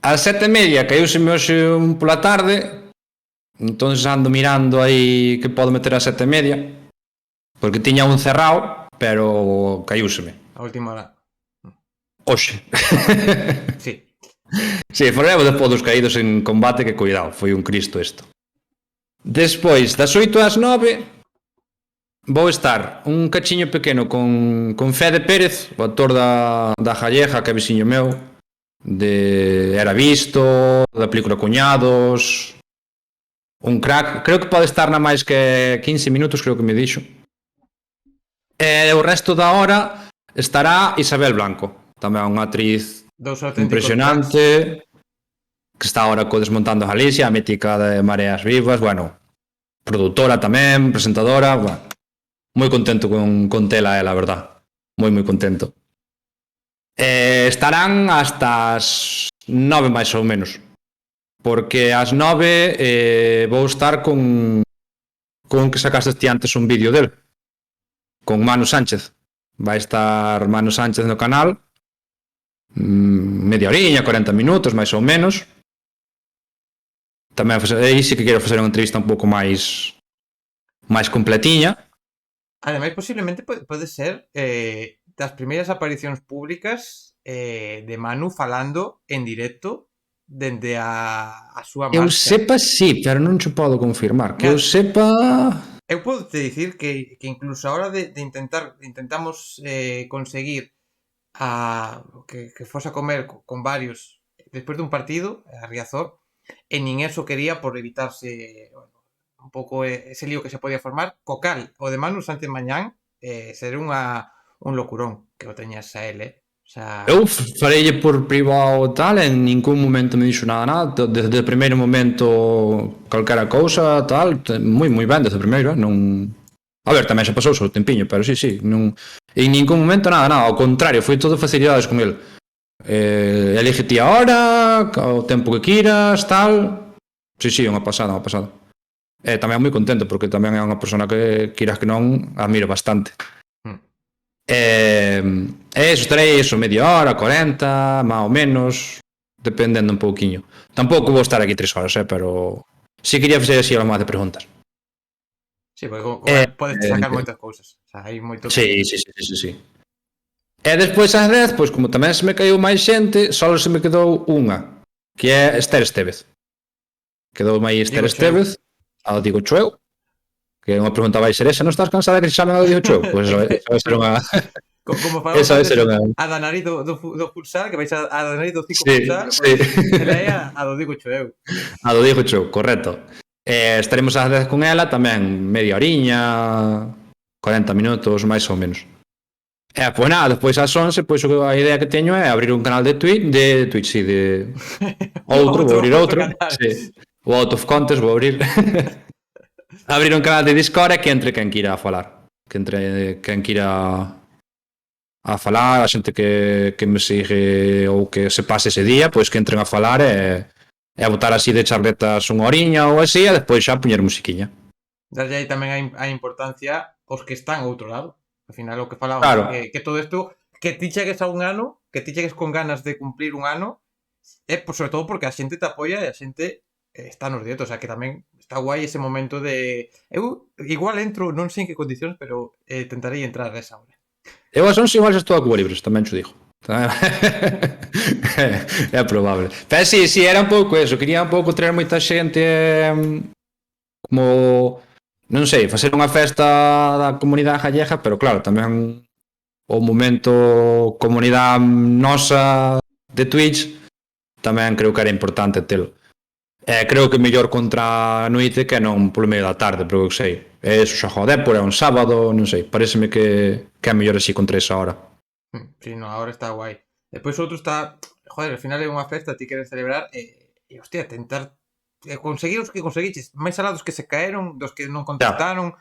B: Ás 7:30 caíuseme hoxe pola tarde Entón ando mirando aí que podo meter a 7:30, porque tiña un cerrado, pero caíuseme.
A: A última hora.
B: Oxe.
A: Sí.
B: Sí, forevo despois dos caídos en combate, que cuidado, foi un Cristo isto. Despois, das 8 ás 9, vou estar un cachiño pequeno con Fede Pérez, o actor da Galleja, que é veciño meu, de Era Visto, da película Cuñados, un crack. Creo que pode estar na máis que 15 minutos, creo que me dixo. E o resto da hora estará Isabel Blanco, tamén unha actriz impresionante, que está ahora co Desmontando Galicia, a mítica de Mareas Vivas, bueno, produtora tamén, presentadora, bueno, moi contento con tela ela, a verdad, moi contento. Estarán hasta as 9 máis ou menos, porque ás 9 vou estar con que sacaste ti antes un vídeo del, con Manu Sánchez. Vai estar Manu Sánchez no canal, media horiña, 40 minutos máis ou menos. Tamén aí sí que quero facer unha entrevista un pouco máis completiña.
A: Ademais, posiblemente pode ser das primeiras aparicións públicas de Manu falando en directo dende a súa marcha.
B: Eu sepa sí, pero non che podo confirmar. Que eu sepa...
A: Eu podo te dicir que incluso a hora de intentamos conseguir que fose a comer con varios despois dun partido, a Riazor, e nin eso quería por evitarse un pouco ese lío que se podía formar. Co cal, o de Manu Sánchez mañán será un locurón que o teñas a ele. O sea...
B: Eu fareille por privado tal, en ningún momento me dixo nada, desde o primeiro momento calquera cousa, tal, moi ben desde o primeiro, non... A ver, tamén se pasou o tempiño, pero sí, non... En ningún momento nada, ao contrario, foi todo facilidades con el. Elige ti a hora, o tempo que queiras, tal... Sí, unha pasada. Tamén moi contento, porque tamén é unha persona que, queiras que non, admiro bastante. Estarei media hora, 40, máis ou menos, dependendo un pouquiño. Tampouco vou estar aquí 3 horas, pero si quería facer así algo máis de preguntas.
A: Sí, porque podes sacar moitas cousas. O sea, hai moito...
B: Sí. E despois ás 10, pois como tamén se me caiu máis xente, só se me quedou unha, que é Esther Estévez. Quedou máis Esther Estévez, ao Digo Chueu, que unha pregunta vai ser esa, non estás cansada que se chamen ao Digo Chueu? Pois esa vai ser unha...
A: Como falamos a da nariz do futsal, que vais a da nariz do 5 futsal, ela é a do Digo Chueu.
B: A do Digo Chueu, correcto. Estaremos ás 10 con ela tamén media horiña, 40 minutos, máis ou menos. Pois nada, despois ás 11, pois a idea que teño é abrir un canal de Twitch, sí, de outro, vou abrir outro. Sí. O Out of Contest vou abrir. Abrir un canal de Discord e que entre quen quira a falar. Que entre quen quira a falar, a xente que me sigue ou que se pase ese día, pois que entren a falar e a botar así de charletas unha horiña ou así, e despois xa poñer musiquiña.
A: Darlle aí tamén a importancia aos que están ao outro lado. Al final o que falamos,
B: claro.
A: que todo isto, que ti chegues a un ano, que ti chegues con ganas de cumplir un ano, é sobre todo porque a xente te apoia e a xente está nos directos, o sea que tamén está guai ese momento de... Eu igual entro, non sei en que condicións, pero tentarei entrar a esa hora.
B: Eu as 11 igual xa estou a Cuba Libres, tamén xo digo. É probable. Pero sí, era un pouco eso, quería un pouco traer moita xente como... Non sei, facer unha festa da comunidade gallega, pero claro, tamén o momento comunidade nosa de Twitch tamén creo que era importante telo. Creo que mellor contra a noite que non polo medio da tarde, pero eu sei. Eso xa jode, por é un sábado, non sei, pareceme que é mellor así contra esa hora.
A: Sí, no, ahora está guai. Despois outro está, joder, ao final é unha festa, ti queres celebrar e hostia, tentar conseguir os que conseguiches, máis alá dos que se caeron, dos que non contestaron,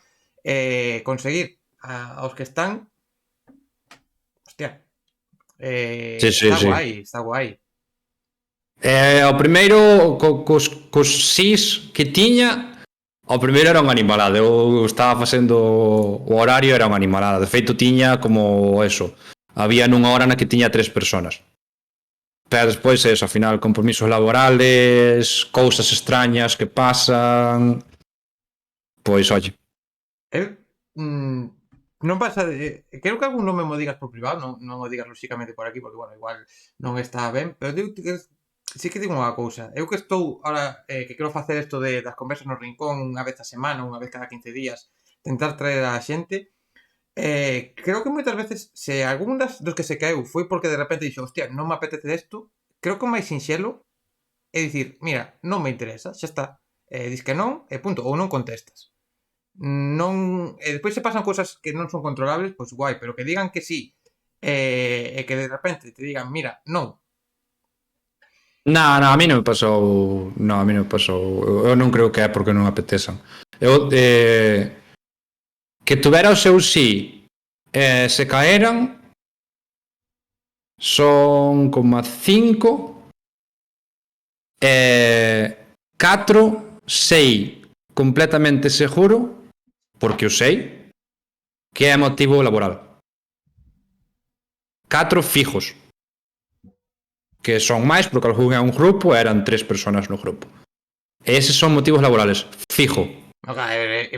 A: conseguir aos que están, hostia, está guai.
B: O primeiro, cos sís que tiña, o primeiro era unha animalada. Eu estaba facendo o horario, era unha animalada. De feito, tiña como eso, había nunha hora na que tiña 3 personas. pero despois eso, ao final compromisos laborales, cousas extrañas que pasan, pois oye,
A: Eu, non pasa de... Creo que algún nome mo digas por privado, non o digas lóxicamente por aquí, porque, bueno, igual non está ben, pero digo que sí que digo unha cousa. Eu que estou ahora, que quero facer isto das conversas no rincón unha vez a semana, unha vez cada 15 días, tentar traer a xente, creo que moitas veces, se algún dos que se caeu foi porque de repente dixo, hostia, non me apetece isto, creo que o máis sinxelo é dicir, mira, non me interesa, xa está. Dis que non, e punto, ou non contestas. Non, e despois se pasan cousas que non son controlables, pois guai, pero que digan que sí, e que de repente te digan, mira, non.
B: a mí non me pasou, a mí non me pasou, eu non creo que é porque non apetezan. Eu, que tuvera o seu sí, se caeran, son como 5, 4, 6 completamente seguro, porque o sei, que é motivo laboral. 4 fijos, que son máis porque algún é un grupo, eran 3 personas no grupo. E eses son motivos laborales, fijo.
A: Ok,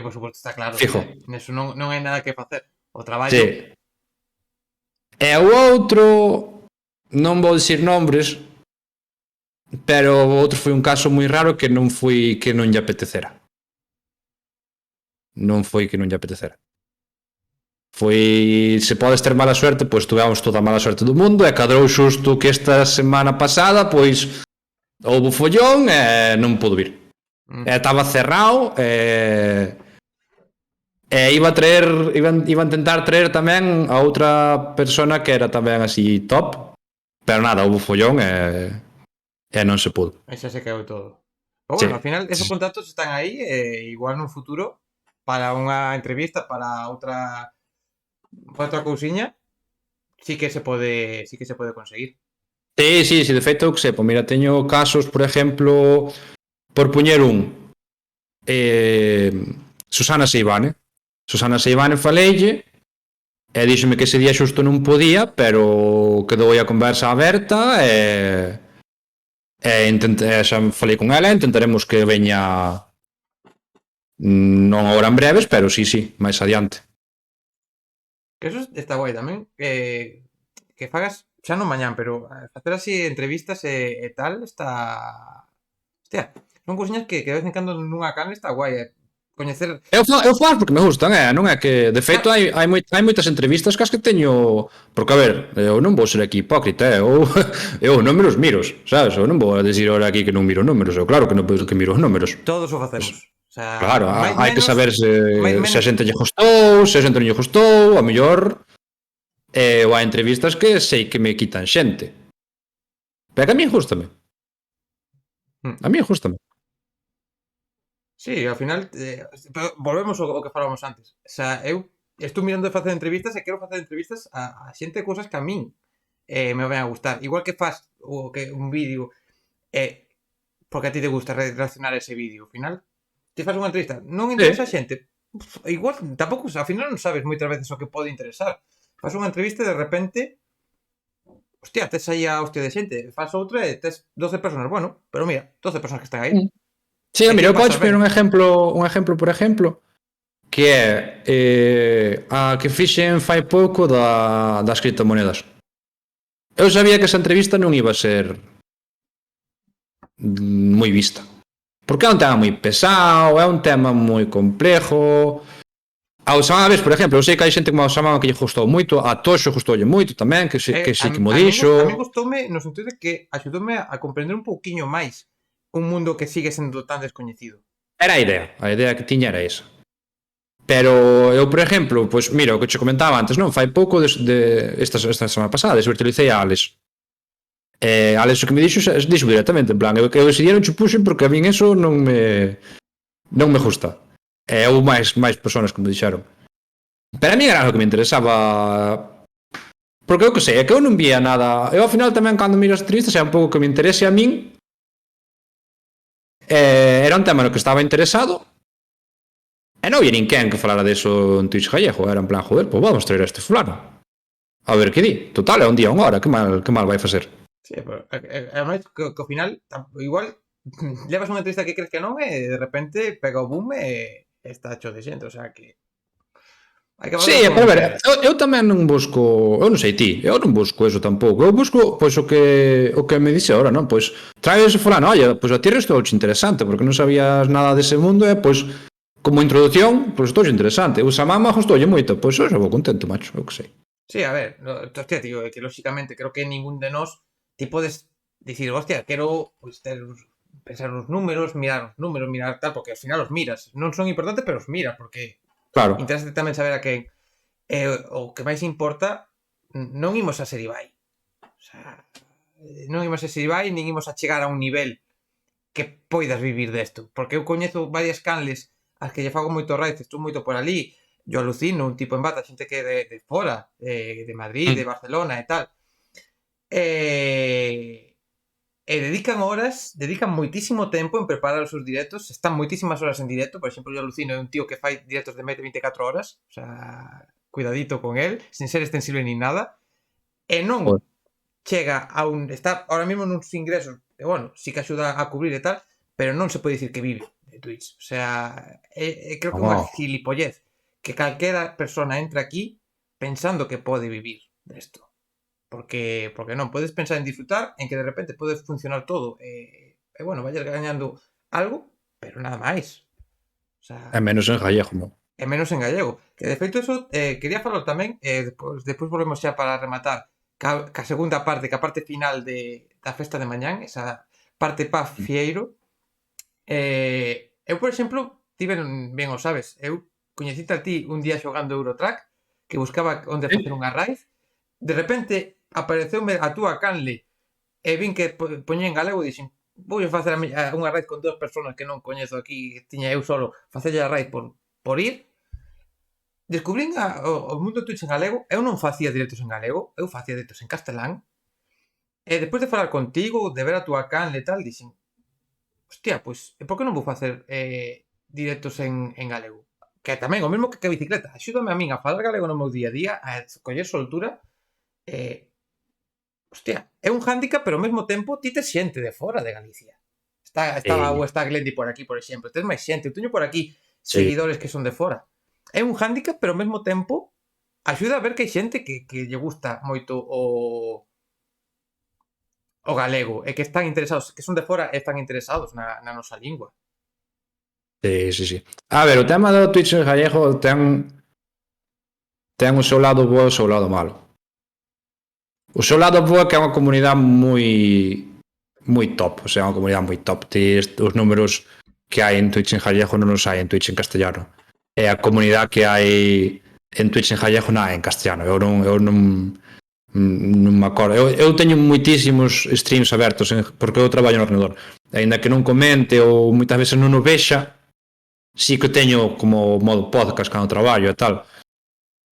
A: por suposto está claro.
B: Fijo.
A: Neso non hai nada que facer. O traballo...
B: Sí. E o outro, non vou dicir nombres, pero o outro foi un caso moi raro que non foi que non lle apetecera. Non foi que non lle apetecera. Foi, se podes ter mala suerte, pois tuvemos toda a mala suerte do mundo e cadrou xusto que esta semana pasada, pois houve follón e non pudo vir. E estaba cerrado e iba a tentar traer tamén a outra persona que era tamén así top, pero nada, houve follón e non se pudo.
A: E xa se quedou todo. Pero bueno,
B: Sí.
A: ao final esos contactos están aí e igual nun futuro para unha entrevista, para outra cousiña, sí que se pode conseguir.
B: Sí, de feito, que sepo, mira, teño casos, por exemplo, por puñer un, Susana Seivane faleille e díxome que ese día xusto non podía, pero quedou aí a conversa aberta e xa falei con ela, intentaremos que veña non agora en breves, pero sí, máis adiante.
A: Que eso está guai tamén, que fagas xa non mañán, pero facer así entrevistas e tal está... Hostia, son cousiñas que de vez en cando nunha canle está guai, coñecer...
B: Eu faço porque me gustan, non é que de feito hai moitas entrevistas que as que teño, porque a ver, eu non vou ser aquí hipócrita, eu números miros, sabes? Eu non vou decir ahora aquí que non miro números, eu claro que non que miro os números.
A: Todos o facemos. O sea,
B: claro, hai que saber se a xente lle gustou, se a xente non lle gustou, a mellor ou hai entrevistas que sei que me quitan xente. Pero que a mí gústame. A mí gústame.
A: Sí, ao final pero volvemos ao que falamos antes. O sea, eu estou mirando de facer entrevistas e quero facer entrevistas a xente de cousas que a min me van a gustar. Igual que faz un vídeo porque a ti te gusta reaccionar a ese vídeo. Ao final, te faz unha entrevista, non interesa a xente, igual, tampouco, ao final non sabes moitas veces o que pode interesar. Faz unha entrevista e de repente, hostia, tes aí a hostia de xente, faz outra e tes 12 personas, bueno, pero mira, 12 personas que están aí.
B: Sí, mira, eu podes poner un exemplo, por exemplo, que é a que fixen fai pouco das criptomonedas. Eu sabía que esa entrevista non iba a ser moi vista. Porque é un tema moi pesado, é un tema moi complejo. Ao Samaves, por exemplo, eu sei que hai xente como ao Samaves que lle gustou moito, a Toxo gustoulle moito tamén, que sí que mo dixo.
A: A mí gustoume no sentido de que axudoume a comprender un pouquiño máis un mundo que sigue sendo tan descoñecido.
B: Era a idea que tiña era esa. Pero eu, por exemplo, pois mira, o que che comentaba antes, non? Fai pouco esta semana pasada, desvirtualicei a Alex. Alex o que me dixo directamente, en plan, eu ese día non che puxen porque a min eso non me gusta. E houve máis persoas que me dixeron. Pero a mí era algo que me interesaba, porque eu que sei, é que eu non vía nada. Eu ao final tamén cando miro as entrevistas é un pouco que me interese a min. Era un tema no que estaba interesado e non había ninguén que falara deso en Twitch gallego. Era en plan, joder, pois vamos traer a este fulano a ver que di. Total, é un día, unha hora, que mal vai facer.
A: Sí, pero además que ao final igual levas unha entrevista que crees que non e de repente pega o boom e está hecho de xente, o sea que hai que
B: Sí,
A: valorar como
B: pero a
A: non
B: ver,
A: queres.
B: eu tamén non busco, eu non sei ti, eu non busco eso tampouco. Eu busco pois o que me dice ahora, non? Pois trae ese fulano, oye, pois a ti resultou interesante porque non sabías nada dese mundo e pois como introducción, pois estou interesante. O Samama gustoulle moito, pois eu xa vou contento, macho, eu que sei.
A: Sí, a ver, hostia, tío, que lógicamente creo que ningún de nós te podes dicir, hostia, quero pues, pensar os números, mirar tal, porque al final os miras. Non son importantes, pero os miras, porque
B: Claro,
A: interesa tamén saber a que o que máis importa non imos a ser Ibai. O sea, non imos a ser Ibai, nin imos a chegar a un nivel que poidas vivir desto. Porque eu coñezo varias canles as que lle fago moito raíz, estou moito por ali, yo alucino, un tipo en bata, xente que de fora, de Madrid, de Barcelona e tal. Dedican horas, dedican moitísimo tempo en preparar os seus directos, están moitísimas horas en directo, por exemplo, yo alucino, é un tío que fai directos de máis de 24 horas, o sea, cuidadito con él, sin ser extensible ni nada, e non
B: joder.
A: chega a un... Está ahora mismo nuns ingresos, que, bueno, sí que axuda a cubrir e tal, pero non se pode dicir que vive de Twitch. O sea, creo que é unha
B: Oh.
A: gilipollez que calquera persona entra aquí pensando que pode vivir desto. Porque non, podes pensar en disfrutar, en que de repente pode funcionar todo e bueno, vayas gañando algo, pero nada máis. O sea,
B: É menos en gallego, non?
A: e menos en gallego. Que de feito eso quería falar tamén, despois volvemos xa para rematar ca segunda parte, ca parte final da festa de mañán, esa parte paz fieiro. Eu, por exemplo, ti ben o sabes, eu coñecite a ti un día xogando Eurotrack, que buscaba onde
B: Sí.
A: facer unha raid, de repente apareceume a túa canle e vin que poñía en galego e dixen, vou facer unha raid con dúas persoas que non coñezo aquí, tiña eu solo facerlle a raid por ir. Descubrín o mundo Twitch en galego, eu non facía directos en galego, eu facía directos en castelán, e despois de falar contigo, de ver a túa canle e tal, dixen, hostia, pois, por que non vou facer directos en galego? Que tamén, o mesmo que a bicicleta, axúdame a min a falar galego no meu día a día, a coller soltura, hostia, é un hándicap, pero ao mesmo tempo ti tes xente de fora de Galicia. Está Glendy por aquí, por exemplo, tes máis xente, eu teño por aquí
B: Sí.
A: seguidores que son de fora. É un hándicap, pero ao mesmo tempo axuda a ver que hai xente que lle gusta moito o galego e que están interesados, que son de fora e están interesados na nosa lingua.
B: Sí, sí, sí. A ver, o tema do Twitch en gallego ten o seu lado bo e o seu lado malo. O seu lado bo é que é unha comunidade moi top, o sea, é unha comunidade moi top. Os números que hai en Twitch en gallego non os hai en Twitch en castellano. É a comunidade que hai en Twitch en gallego non hai en castellano. Eu non me acordo. Eu teño moitísimos streams abertos porque eu traballo no ordenador. Ainda que non comente ou moitas veces non o vexa, sí que teño como modo podcast cando traballo e tal.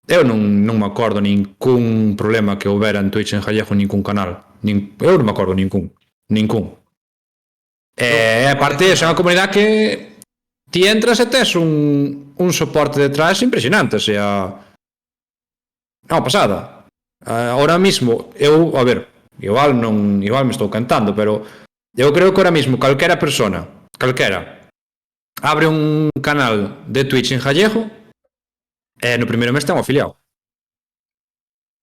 B: Eu non me acordo ningún problema que houbera en Twitch en gallego, ningún canal. Eu non me acordo ningún. E aparte, é unha comunidade que ti entras e tes un soporte detrás impresionante, o sea, é unha pasada. Ahora mismo, a ver, igual me estou cantando, pero eu creo que ahora mismo calquera persona, abre un canal de Twitch en gallego e no primeiro mes ten un afiliado.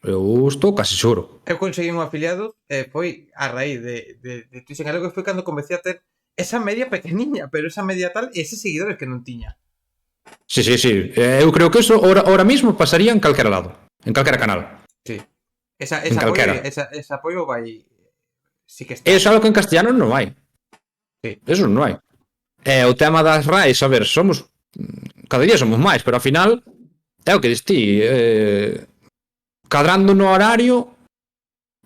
B: Eu estou casi seguro.
A: Eu conseguí un afiliado foi a raíz de Twitch en galego, que foi cando comecei a ter esa media pequeniña, pero esa media tal e eses seguidores que non tiña.
B: Sí. Eu creo que eso ahora mismo pasaría en calquera lado, en calquera canal.
A: Sí. Ese apoio vai... Sí que está.
B: Eso é algo que en castellano non hai.
A: Sí.
B: Eso non hai. O tema das RAIs, a ver, cada día somos máis, pero ao final é o que dis ti, cadrando no horario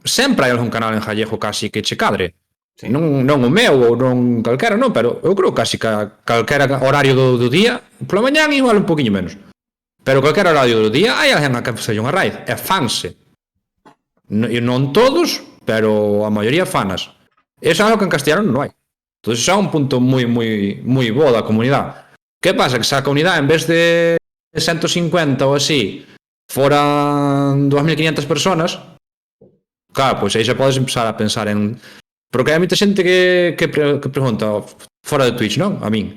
B: sempre hai algún canal en gallego casi que che cadre. Sí. Non o meu ou non calquera, non, pero eu creo casi que calquera horario do día, pola mañán igual un poquinho menos. Pero calquera horario do día hai alguén a que facer unha raid, e fanse. Non todos, pero a maioría fanas. Eso é algo que en castellano non hai. Entón, iso é un punto moi bo da comunidade. Que pasa? Que se a comunidade, en vez de 150 ou así, foran 2.500 personas, Claro, pois aí xa podes empezar a pensar en... Porque hai moita xente que pregunta fora de Twitch, non? A min,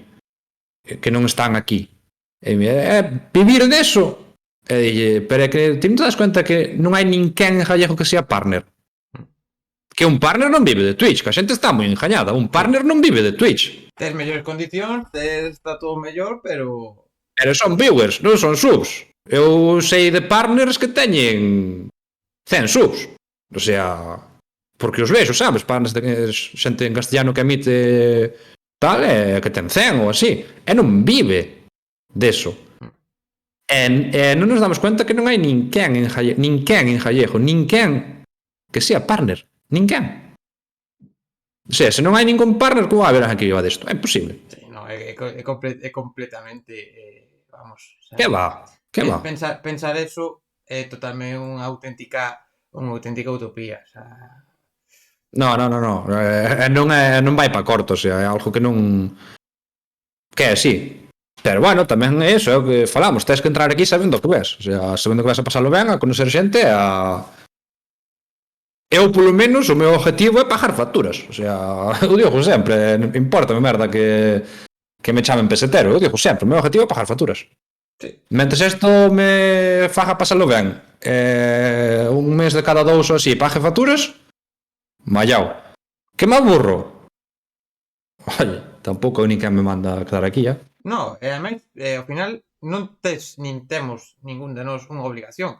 B: que non están aquí. Vivir deso? E dille, pero é que ti non te das cuenta que non hai ninguén en Gallego que sea partner. Que un partner non vive de Twitch, que a xente está moi engañada. Un partner non vive de Twitch.
A: Tes mellores condicións, está todo mellor, pero...
B: Pero son viewers, non son subs. Eu sei de partners que teñen 100 subs. O sea, porque os vexo, sabes? Partners de xente en castellano que emite tal, que ten 100 ou así. E non vive deso. E non nos damos cuenta que non hai ninguén en Gallego, ninguén que sea partner. Ninguén. O sea, se non hai ningún partner, como vai haber aquí que viva desto? É imposible.
A: Sí, no, é completamente... vamos... O sea,
B: Que va? Que va?
A: Pensar eso é totalmente unha auténtica utopía. O sea...
B: No. Non vai para corto, o sea, é algo que non... Que é así. Pero bueno, tamén é iso, é o que falamos, tens que entrar aquí sabendo o que ves. O sea, sabendo que vas a pasalo ben, a conocer xente, a... Eu, polo menos, o meu objetivo é pagar facturas. O sea, eu digo sempre, importa-me merda que me chamen pesetero. Eu digo sempre, o meu objetivo é pagar facturas.
A: Sí.
B: Mentres isto me faga pasalo ben, un mes de cada 2 ou así pague facturas, mallao. Que me aburro? Oye, tampouco ni quen me manda quedar aquí,
A: No, e ademais, ao final non temos ningún de nós unha obligación.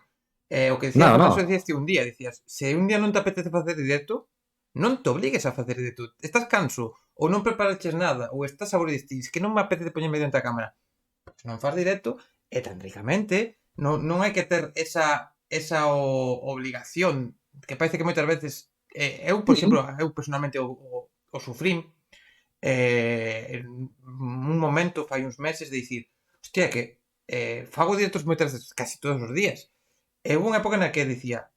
A: O que decías,
B: No.
A: eso decías un día, decías, se un día non te apetece facer directo, non te obligues a facer directo. Estás canso, ou non preparaches nada, ou estás aburrido, que non me apetece poñerme diante da cámara. Pois non faz directo, e tan ricamente, non hai que ter esa obligación, que parece que moitas veces, eu, por exemplo, eu personalmente o sufrín, un momento, fai uns meses, de dicir, hostia, que fago directos moitas veces, casi todos os días. E hubo unha época na que dicía,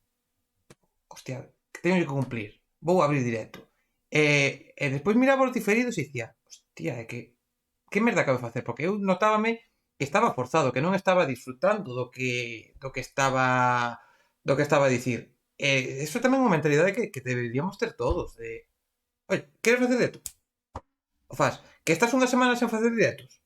A: hostia, que teño que cumplir, vou abrir directo. E despois miraba os diferidos e dicía, hostia, que merda acabo de facer? Porque eu notábame que estaba forzado, que non estaba disfrutando do que estaba a dicir. Eso tamén é unha mentalidade que deberíamos ter todos, de, oye, queres facer directo? O faz. Que estás unha semana sen facer directos?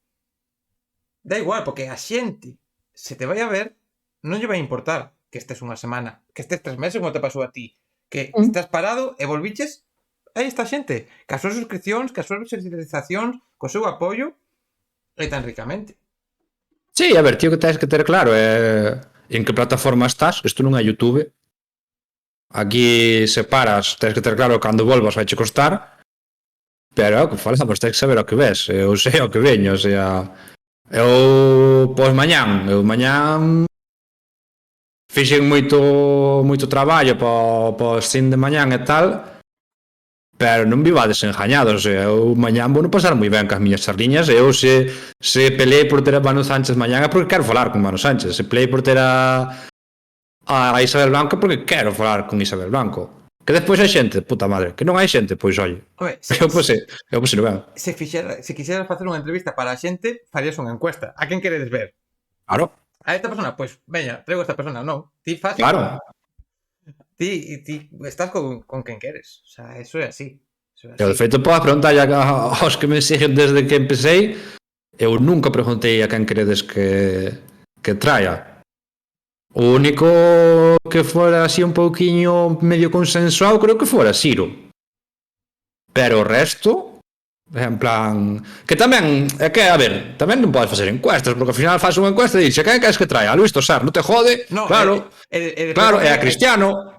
A: Da igual, porque a xente, se te vai a ver, non lle vai importar que estés unha semana, que estés 3 meses como te pasou a ti, que estás parado e volviches, aí está a xente, cas súas suscripcións, cas súas visualizacións, co seu apoio, e tan ricamente.
B: Sí, a ver, tío, que tens que ter claro en que plataforma estás. Isto non é YouTube. Aquí se paras, tens que ter claro cando volvas vai che costar. Pero é o que falamos, tens que saber o que ves. Eu sei o que veño, o sea... Eu mañán fixen moito traballo para stream de mañán e tal, pero non vivades engañados. Eu mañán vou non pasar moi ben cas miñas charliñas. Eu se peleei por ter a Manu Sánchez mañán é porque quero falar con Manu Sánchez. Se peleei por ter a Isabel Blanco é porque quero falar con Isabel Blanco. Que despois hai xente, puta madre, que non hai xente, pois oi. Eu pois non ben.
A: Se quixeras facer unha entrevista para a xente, farías unha encuesta. A quen queredes ver?
B: Claro.
A: A esta persona, pois, veña, traigo a esta persona, non. Ti faz.
B: Claro.
A: Ti estás con quen queres. O sea, eso é así.
B: Eu, de feito, podo preguntar aos que me siguen desde que empecé. Eu nunca preguntei a quen queredes que traia. O único que fora así un pouquiño medio consensuado creo que fora Ciro. Pero o resto, en plan... Que tamén, é que, a ver, tamén non podes facer encuestas, porque ao final faz unha encuesta e dixe, quen queres que traia? A Luis Tosar, non te jode?
A: No,
B: claro, claro, é a Cristiano.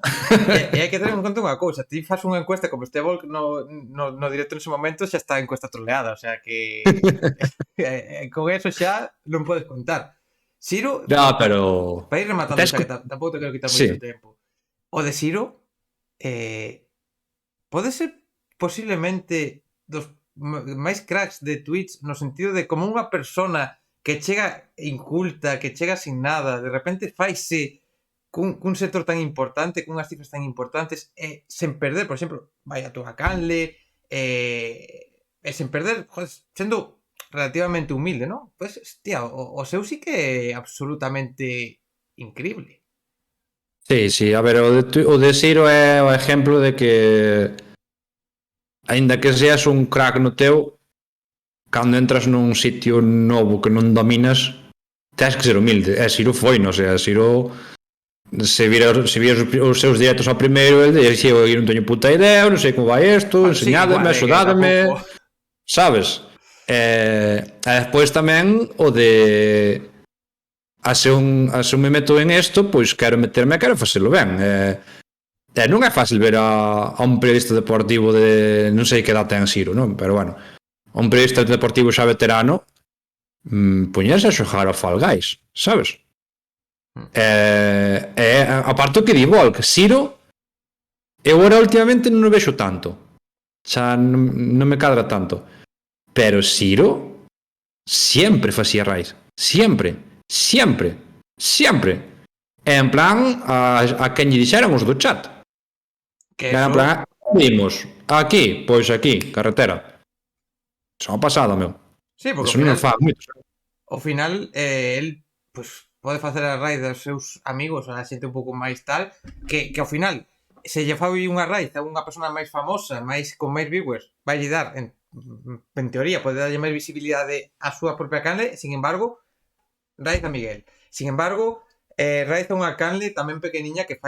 A: E hai que ter en conta unha cousa, ti faz unha encuesta como Estebol no directo nese momento xa está a encuesta troleada, o sea que con eso xa non podes contar. Ciro,
B: no, pero...
A: para ir rematando xa que tampouco te quero quitar moito tempo. O de Ciro pode ser posiblemente dos máis cracks de Twitch no sentido de como unha persona que chega inculta, que chega sin nada, de repente faise cun sector tan importante, cunhas cifras tan importantes, sen perder, por exemplo, vai a túa canle, sen perder, joder, sendo relativamente humilde, ¿no? Pues, hostia, o seu sí que é absolutamente increíble.
B: Sí, a ver, o de Siro é o exemplo de que aínda que seas un crack no teu, cando entras nun sitio novo que non dominas, tens que ser humilde. E Siro foi, non sei, Siro se vías os seus directos ao primeiro, ele dixía, eu non teño puta idea, non sei como vai isto,
A: Bueno, sí,
B: enseñádeme,
A: igual,
B: axudádeme,
A: tampouco...
B: sabes? E despois tamén o de a se me meto en isto, pois quero meterme, quero facelo ben. Non é fácil ver a un periodista deportivo de non sei que edad ten Siro, non? Pero bueno, un periodista deportivo xa veterano poñerse a xogar ao Fall Guys, sabes? Aparte o que di Volk, Siro eu agora últimamente non o vexo tanto, xa non me cadra tanto, pero Siro sempre facía raíz, sempre en plan a quen lle dixeran os do chat,
A: Que
B: en plan, vimos aquí, pois aquí, carretera, xa pasada, meu,
A: sí, porque
B: eso non fa moito.
A: ao final el pues, pode facer a raíz dos seus amigos, a xente un pouco máis tal, que ao final se lle fai unha raíz a unha persona máis famosa, máis con máis viewers, vai lle dar en teoría, pode darlle máis visibilidade á súa propia canle, sin embargo, raíz a Miguel. Sin embargo, raíz a unha canle tamén pequeniña que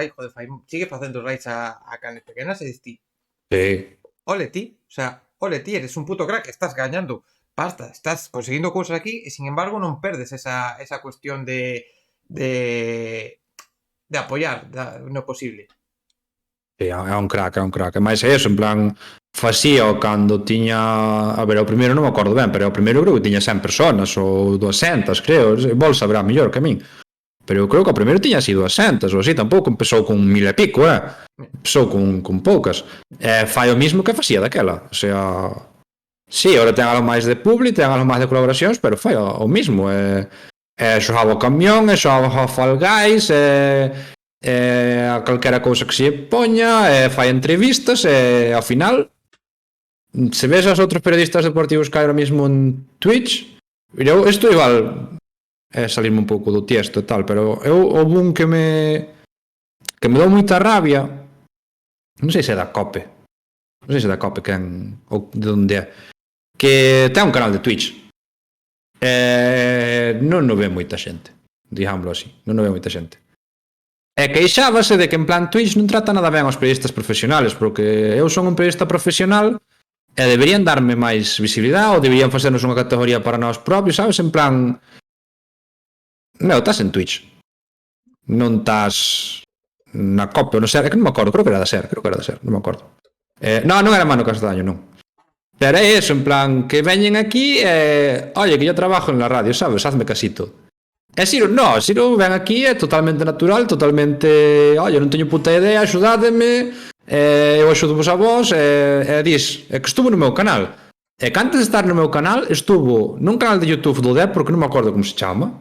A: sigue facendo raíz a canles pequenas e diste,
B: Sí.
A: ole ti, eres un puto crack, estás gañando pasta, estás consiguiendo cousas aquí e sin embargo non perdes esa cuestión de apoiar no posible.
B: É un crack, E máis é eso, en plan, facía cando tiña... A ver, o primeiro non me acordo ben, pero o primeiro creo que tiña 100 personas, ou 200, creo. Vol saberá mellor que a min. Pero eu creo que o primeiro tiña así 200, ou así, tampouco empezou con 1000 e pico, Empezou con poucas. Fai o mismo que facía daquela. O sea... Sí, ahora ten algo máis de publi, ten algo máis de colaboracións, pero fai o mismo. Xogaba o camión, xogaba o Fall Guys, a calquera cousa que se poña, fai entrevistas, e ao final, se ves aos outros periodistas deportivos que hai ahora mismo en Twitch, isto igual salirme un pouco do tiesto e tal, pero houve un que me dou moita rabia, non sei se é da COPE, ou de onde é, que ten un canal de Twitch, non o ve moita xente, digámoslo así, non o ve moita xente. E queixábase de que en plan Twitch non trata nada ben aos periodistas profesionales, porque eu son un periodista profesional e deberían darme máis visibilidade ou deberían facernos unha categoría para nós propios, sabes? En plan, meu, estás en Twitch, non estás na COPE, non sei, é que non me acordo, creo que era da SER, non me acordo. Non era Mano Castaño, non. Pero é eso, en plan, que veñen aquí e, oye, que yo trabajo en la radio, sabes? Hazme casito. E Siro, no, Siro ven aquí, é totalmente natural, totalmente, oye, non teño puta idea, axudádeme, eu axudo-vos a vos, e dis, é que estuvo no meu canal. E que antes de estar no meu canal, estuvo nun canal de YouTube do Dep, porque non me acordo como se chama,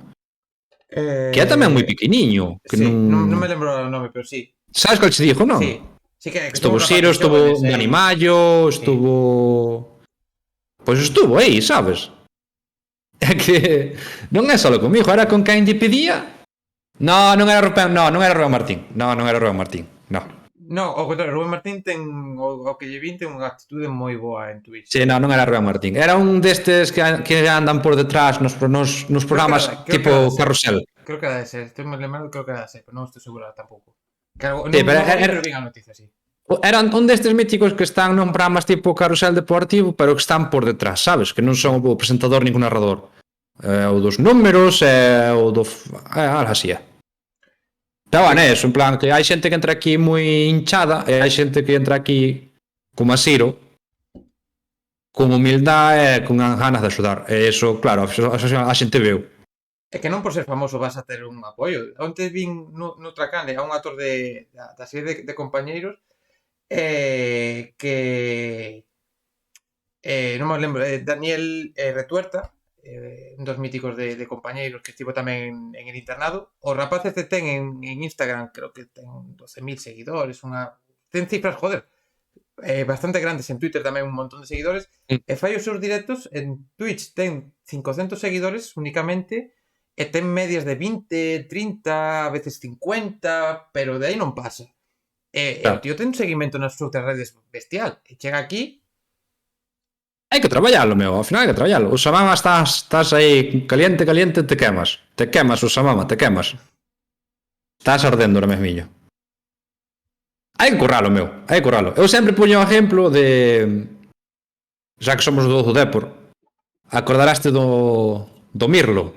B: que é tamén moi pequeniño. Que
A: sí, non me lembro o nome, pero sí.
B: Sabes cal che dixo, non?
A: Sí que
B: estuvo Siro, estuvo Dani Mayo, estuvo... Pois estuvo aí, sabes? É que non é só comigo, era con quen lle pedía. Non era Rubén Martín. Non era Rubén Martín.
A: No, o contrario, Rubén Martín ten o que lle vin ten unha actitude moi boa en Twitch.
B: Sí, non era Rubén Martín. Era un destes que andan por detrás nos programas tipo Carrusel.
A: Creo que era de ser, estou me lembrando, creo que era de ser, pero non estou segura tampouco. Claro,
B: sí,
A: pero vin a noticia, sí.
B: Eran un destes míticos que están non programas tipo Carrusel Deportivo, pero que están por detrás, sabes? Que non son o presentador nin o narrador. O dos números, o do... algo así, Pero bueno, é eso, en plan, que hai xente que entra aquí moi hinchada, e hai xente que entra aquí como a Siro, con humildade e con ganas de axudar. E eso, claro, a xente veu.
A: É que non por ser famoso vas a ter un apoio. Onte vin noutra canle a un actor da serie de compañeiros que non me lembro, Daniel Retuerta, un dos míticos de compañeiros que estivo tamén en el internado. O rapaz este ten en Instagram, creo que ten 12.000 seguidores, ten cifras, joder, bastante grandes. En Twitter tamén un montón de seguidores, e fai os seus directos en Twitch, ten 500 seguidores únicamente, e ten medias de 20, 30, a veces 50, pero de aí non pasa. E o
B: Claro.
A: tío ten un seguimento nas outras redes bestial. E chega aquí,
B: Hai que traballalo, meu, ao final hai que traballalo. O Samama estás aí caliente, caliente, te quemas. Te quemas, o Samama, te quemas. Estás ardendo ahora mesmiño. Hai que curralo, meu, hai que curralo. Eu sempre puño o exemplo de... xa que somos do Depor, acordaraste do Mirlo,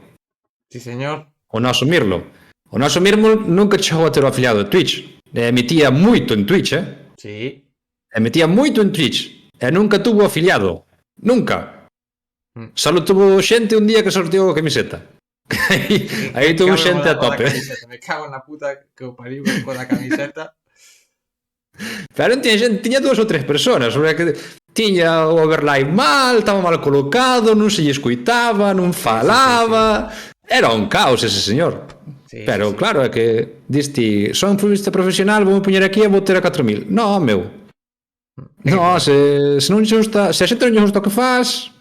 A: sí señor,
B: o noso Mirlo. O noso Mirlo nunca chegou a ter o afiliado de Twitch. Emitía moito en Twitch,
A: sí.
B: Emitía moito en Twitch. E nunca tuvo afiliado. Nunca.
A: Mm.
B: Solo tuvo xente un día que sorteou a camiseta. Aí tuvo xente a tope.
A: Me cago na puta que o pariu con a camiseta.
B: Pero non tiña xente, tiña 2 ou 3 personas, sobre que tiña o overlay mal, estaba mal colocado, non se lle escuitaba, non falaba. Era un caos ese señor.
A: Sí,
B: Pero
A: sí.
B: claro, é que diste, son futbolista profesional, vou poñer aquí e vou ter a 4.000. No, meu. No, se non lle gusta, se a xente non lle gusta o que faz,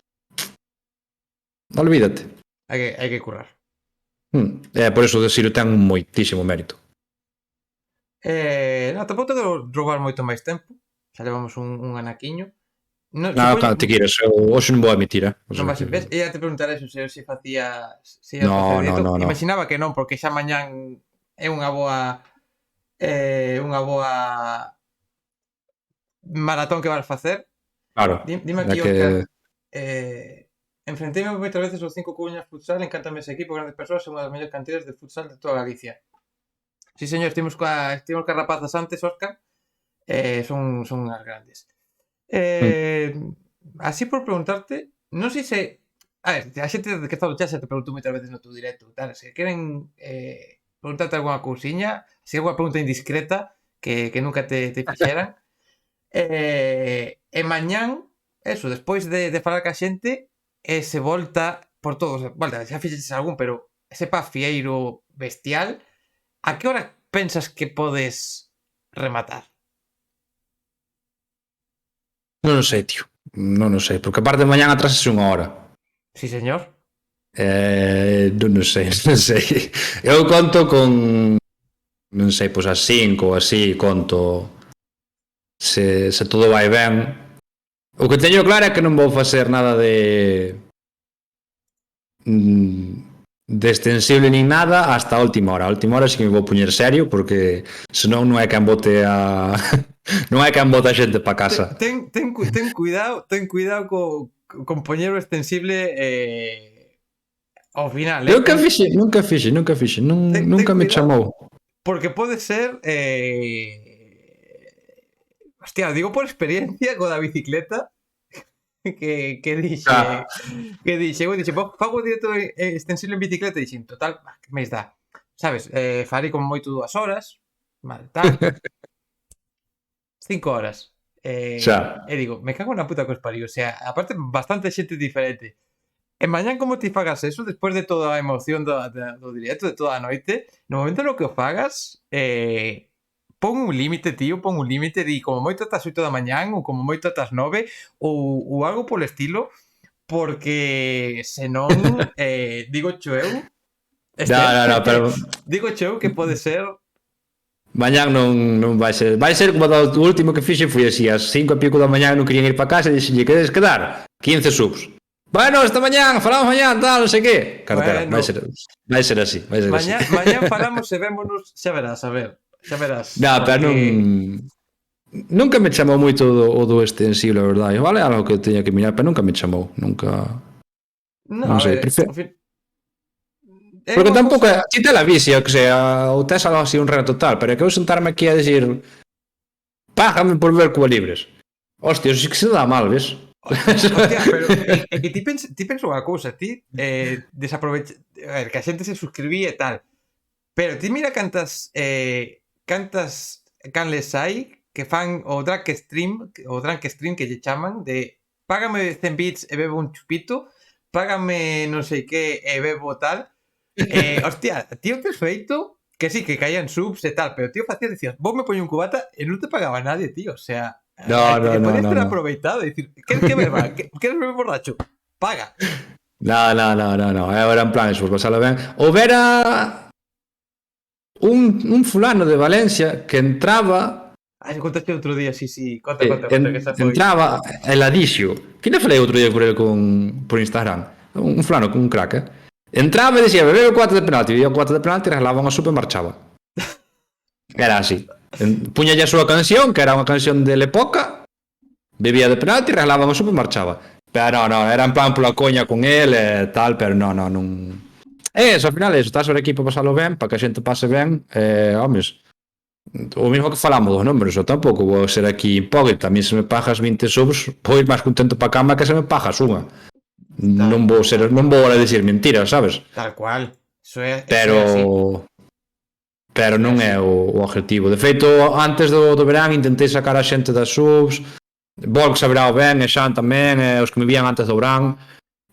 B: olvídate.
A: Hai que currar.
B: É por eso de Siro ten moitísimo mérito.
A: Tampouco tengo que roubar moito máis tempo. Xa levamos un anaquiño. No,
B: Nada, cando te quieres, eu hoxe non vou a emitir,
A: Non vas, ves? E te preguntaré se facía se
B: No,
A: facer
B: no,
A: directo.
B: no, no.
A: Imaginaba que non, porque xa mañán é unha boa maratón que vas facer.
B: Claro.
A: Dime aquí,
B: que...
A: Óscar, enfrenteime moitas veces aos 5 Coruñas Futsal, encántame ese equipo, grandes persoas, son unha das mellores canteras de futsal de toda Galicia. Sí, señor, estivemos coas rapazas antes, Óscar, son unhas grandes. Así por preguntarte, non sei se... A ver, a xente que está no chat xa te preguntou moitas veces no teu directo, tal, se queren preguntarte alguna cousiña, se alguna pregunta indiscreta que nunca te fixeran. E mañán, eso, despois de falar ca xente, se volta por todos, vale, xa fixeches algún, pero ese paz fieiro bestial, a que hora pensas que podes rematar?
B: Non o sei, tío. Non o sei, porque aparte de mañán atrasase unha hora.
A: Sí, señor.
B: Non sei, non sei. Eu conto con... non sei, pois as 5 ou así, conto... Se todo vai ben. O que teño claro é que non vou facer nada de extensible nin nada hasta a última hora. A última hora sí que me vou poñer serio, porque senón non é quen bote a... non é quen bota a xente pa casa.
A: Ten cuidado con poñer o extensible ao final.
B: Nunca fixe. Nunca me chamou.
A: Porque pode ser... Hostia, digo por experiencia co da bicicleta que dixe... Que dixe, fago directo extensible en bicicleta e dixen, total, que mes dá? Sabes, farei como moito 2 horas, vale, tal... 5 horas. E digo, me cago na puta que os pariu. O sea, aparte, bastante xente diferente. E mañán como ti fagas eso, despois de toda a emoción do directo, de toda a noite, no momento no que o fagas, pon un límite, tío, di como moito ata as 8 da mañán ou como moito ata as 9 ou algo polo estilo, porque senón, digo cho eu,
B: No, pero...
A: digo cho eu que pode ser...
B: Mañán non vai ser. Vai ser como o último que fixe foi así, ás 5 e pico da mañán non querían ir para casa e dixenlle, queres quedar? 15 subs. Bueno, esta mañán, falamos mañán, tal, non sei que. Carretera, vai ser así.
A: Mañán falamos e vémonos, xa verás, a ver. Xa verás.
B: No, pero nunca me chamou moito o do extensible, a verdade. Vale, algo que teña que mirar, pero nunca me chamou. Nunca...
A: Non sei,
B: porque tampouco ti te la visia, que sea, ou tes algo así un reto total, pero é que eu sentarme aquí a decir págame por ver Cuba Libres. Hostia, eso sí que se dá mal, ves?
A: Hostia, pero é que ti pensa unha cousa, ti desaprovecha, a ver, que a xente se suscribía e tal, pero ti mira cantas canles hai que fan o drunk stream que lle chaman de págame 100 bits e bebo un chupito, págame non sei que e bebo tal. Hostia, tío, tes feito que sí, que caían subs e tal, pero tío, facías, decías, vos me poño un cubata e non te pagaba nadie, tío, o sea,
B: no.
A: Podías ter aproveitado e dicir, queres que beba? Queres beber borracho? Paga.
B: No. Ahora en plan, eso, pasalo ben. Houbera un fulano de Valencia que entraba
A: Ai, contaste outro día, sí. Conta, que esa foi.
B: entraba heladixo. Que non falei outro día por ele por Instagram. Un fulano con un crack, Entraba e dicía, bebeu 4 de penalti. Bebía 4 de penalti, regalaba unha sopa e marchaba. Era así. Puñalle a súa canción, que era unha canción de l'época, bebía de penalti, regalaba unha sopa e marchaba. Pero no, era en plan pola coña con el e tal, pero non. Eso, ao final, eso, estás o equipo pasalo ben, para que a xente pase ben, homes, o mismo que falamos dos números, eu tampouco vou ser aquí hipócrita. A mí se me pagas 20 subs, vou ir máis contento para a cama que se me pagas unha. Non vou a decir mentiras, sabes?
A: Tal cual. Eso é así.
B: Pero non é o objetivo. De feito, antes do verán intentei sacar a xente das subs, Volk saberá ben, e Xan tamén, e os que me vían antes do verán,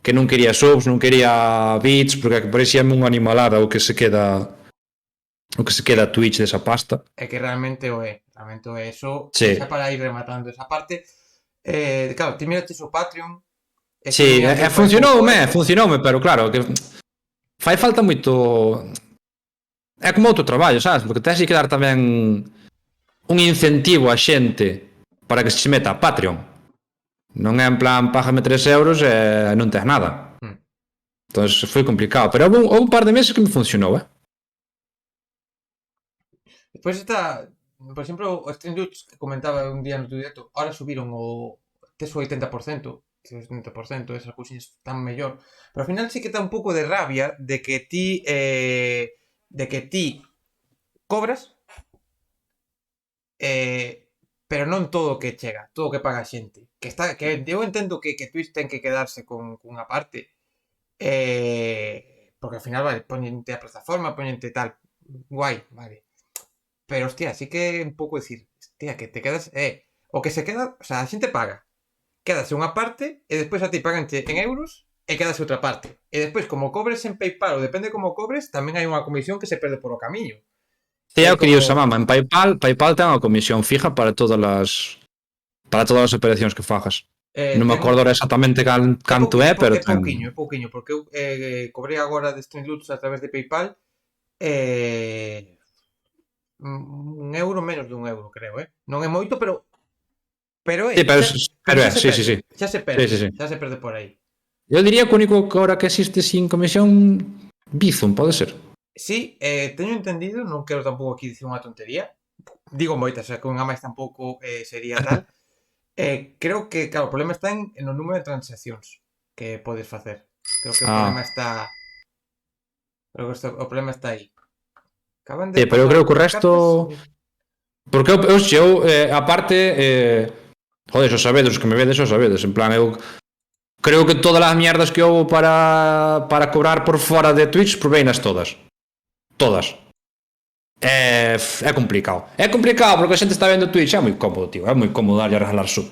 B: que non quería subs, non quería bits, porque parecíame unha animalada o que se queda Twitch desa pasta.
A: É que realmente o é eso.
B: Sí.
A: Xa para ir rematando esa parte. Claro, ti miraches o Patreon.
B: Sí, funcionoume, pero claro, que fai falta moito. É como outro traballo, sabes? Porque tens que dar tamén un incentivo a xente para que se meta a Patreon. Non é en plan, págame 3 euros e non tes nada. Entón foi complicado, pero houve un par de meses que me funcionou,
A: Despois está, por exemplo, o Stream Dudes que comentaba un día no tu directo, ahora subiron tes o 80%, que o 70%, esas cousiñas están mellor, pero ao final sí que dá un pouco de rabia de que ti cobras, pero non todo o que chega, todo o que paga a xente. Que eu entendo que Twitch ten que quedarse con unha parte, porque ao final, vale, poñente a plataforma, poñente tal, guai, vale. Pero, hostia, sí que un pouco decir, hostia, que te quedas, o que se queda, o sea, a xente paga, quédase unha parte e despois a ti paganche en euros e quedase outra parte. E despois, como cobres en PayPal ou depende como cobres, tamén hai unha comisión que se perde polo camiño.
B: Sí, é o que digo esa mama. En PayPal ten unha comisión fija para todas as operacións que fajas. Non me acordo exactamente canto é, pero
A: é pouquiño, porque eu cobrei agora de Streamloots a través de PayPal un euro, menos de un euro, creo, non é moito, pero
B: sí, sí.
A: Xa se perde por aí.
B: Eu diría que o único que ahora que existe sin comisión, Bizum, pode ser.
A: Sí, teño entendido, non quero tampouco aquí dicir unha tontería, digo moitas, que unha máis tampouco sería tal. Creo que, claro, o problema está en o número de transaccións que podes facer. Creo que o problema está aí.
B: Sí, pero eu creo que o resto... Porque eu aparte, joder, xo sabedes, os que me vedes, xo sabedes, en plan, eu creo que todas as mierdas que houve para cobrar por fora de Twitch, proveinas todas. Todas. É complicado. É complicado porque a xente está vendo Twitch, é moi cómodo, tío, é moi cómodo darlle a regalar sub.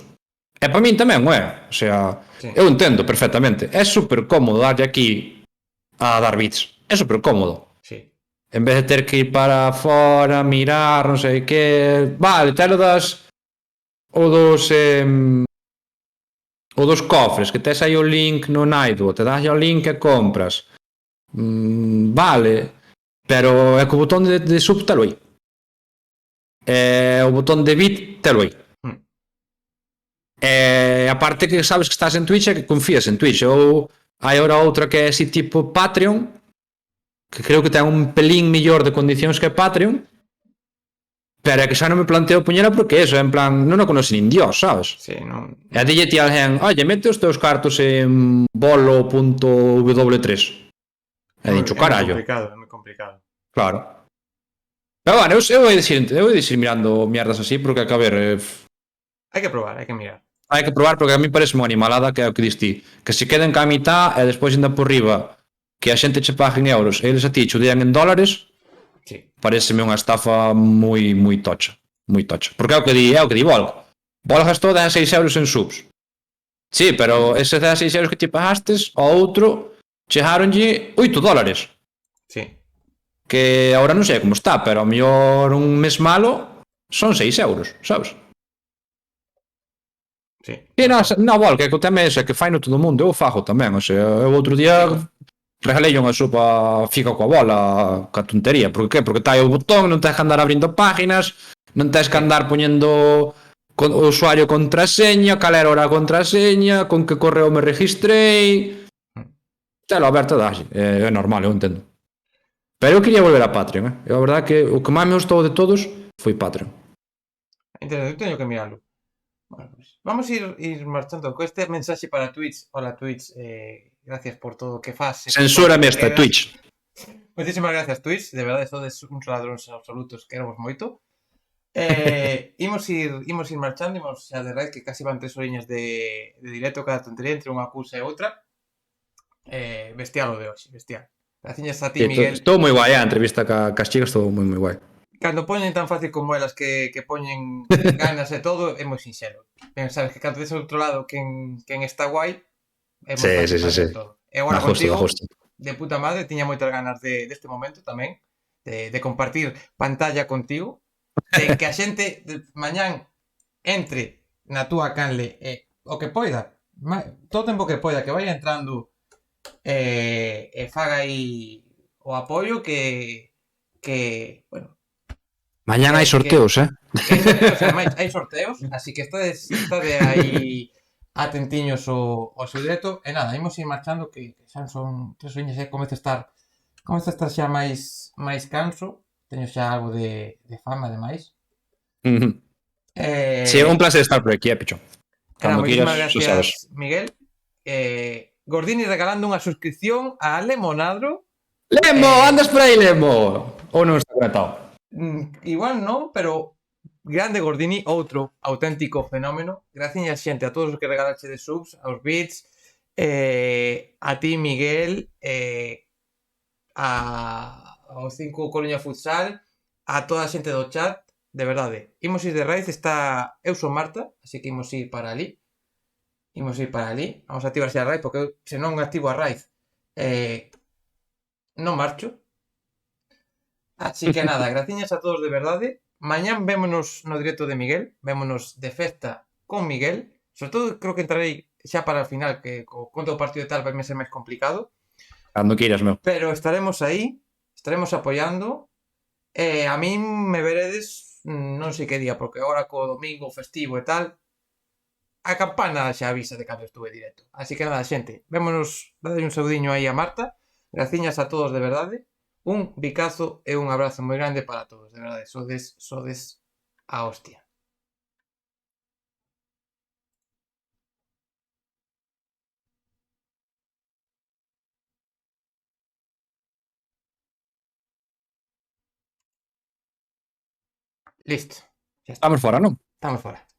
B: E para min tamén, o sea, sí. Eu entendo perfectamente, é super cómodo darlle aquí a dar bits, é super cómodo. En vez de ter que ir para fora, mirar, non sei que... Vale, telo dos cofres, que tes aí o link no Naido, te das o link e compras. Vale, pero é que o botón de sub telo aí. O botón de bit telo aí. Aparte que sabes que estás en Twitch e que confías en Twitch. Ou hai ahora outra que é así tipo Patreon, que creo que ten un pelín millor de condicións que Patreon, pero é que xa non me planteo poñela porque eso, en plan, non o conoce nin Dios, sabes?
A: Sí, non...
B: E a dille ti a alguén, oye, mete os teus cartos en bolo.w3. E dincho, carallo.
A: É moi complicado.
B: Claro. Pero bueno, eu vou dicir mirando mierdas así, porque a ver...
A: Hai que probar, hai que mirar.
B: Hai que probar, porque a mí parece unha animalada que é o que diste. Que se queden ca mitad e despois ainda por riba que a xente che pague en euros e eles a ti cho dían en dólares,
A: sí.
B: Pareceme unha estafa moi tocha. Moi tocha. Porque é o que di Volk. Volk gastou 16 euros en subs. Sí, pero ese 16 euros que te pagastes, ao outro chegaronlle 8 dólares.
A: Sí.
B: Que agora non sei como está, pero ao mellor un mes malo son 6 euros, sabes?
A: Sí.
B: E na volca, que o tema é ese, que fai no todo o mundo, eu fago tamén, o sea, eu outro día regalei unha sopa fica coa bola, ca tontería, por que? Porque tai o botón, non tens que andar abrindo páginas, non tens que andar poñendo o usuario contraseña, cal era a contraseña, con que correo me registrei, telo aberto daxe, é normal, eu entendo. Pero eu quería volver a Patreon, a verdade que o que máis me gustou de todos foi Patreon.
A: Entendo, eu teño que mirarlo. Bueno, pues vamos a ir marchando con este mensaje para Twitch. Hola Twitch, gracias por todo o que fas.
B: Censúrame esta, Twitch.
A: Muchísimas gracias Twitch, de verdade sodes uns ladróns absolutos, queremos moito. Imos ir marchando, imos xa de raíz que casi van 3 horiñas de directo cada tontería entre unha cousa e outra. Bestial o de hoxe, bestial. Gracias a ti, Miguel.
B: Estou moi guai, a entrevista cas chicas estou moi guai.
A: Cando poñen tan fácil como elas que poñen ganas e todo, é moi sinxelo. Ben, sabes que cando des ao outro lado quen está guai, é moi fácil facer todo. E agora contigo, de puta madre, tiña moitas ganas deste momento tamén, de compartir pantalla contigo, de que a xente mañán entre na túa canle o que poida, todo o tempo que poida, que vaya entrando e faga aí o apoio que bueno,
B: mañán hai sorteos,
A: hai sorteos, así que estade aí atentiños ao seu directo. E nada, imos ir marchando que xa son 3 horas e comezo a estar xa máis canso. Teño xa algo de fama, ademais.
B: Sí, é un placer estar por aquí, Pichón.
A: Moitísimas gracias, Miguel. Gordini regalando unha suscripción a Lemonadro.
B: Lemo, andas por aí, Lemo? Ou non está conectado?
A: Igual non, pero grande Gordini, outro auténtico fenómeno. Gracias, xente, a todos os que regalaxe de subs, aos bits, a ti, Miguel, aos 5 Coruña Futsal, a toda a xente do chat, de verdade. Imos ir de raíz, eu son Marta, así que imos ir para ali. Vamos a activar xa a raíz, porque se non activo a raíz, non marcho. Así que nada, graciñas a todos de verdade. Mañán vémonos no directo de Miguel, vémonos de festa con Miguel. Sobre todo creo que entrarei xa para o final, que contra o partido e tal vai ser máis complicado.
B: Cando queiras, meu.
A: Pero estaremos aí, estaremos apoiando. A min me veredes non sei que día, porque agora co domingo festivo e tal, a campana xa avisa de cando estuve directo. Así que nada, xente, vémonos, dade un saudiño aí a Marta. Graciñas a todos de verdade. Un bicazo e un abrazo moi grande para todos, de verdade, sodes a hostia. Listo.
B: Estamos fora, non?
A: Estamos fora.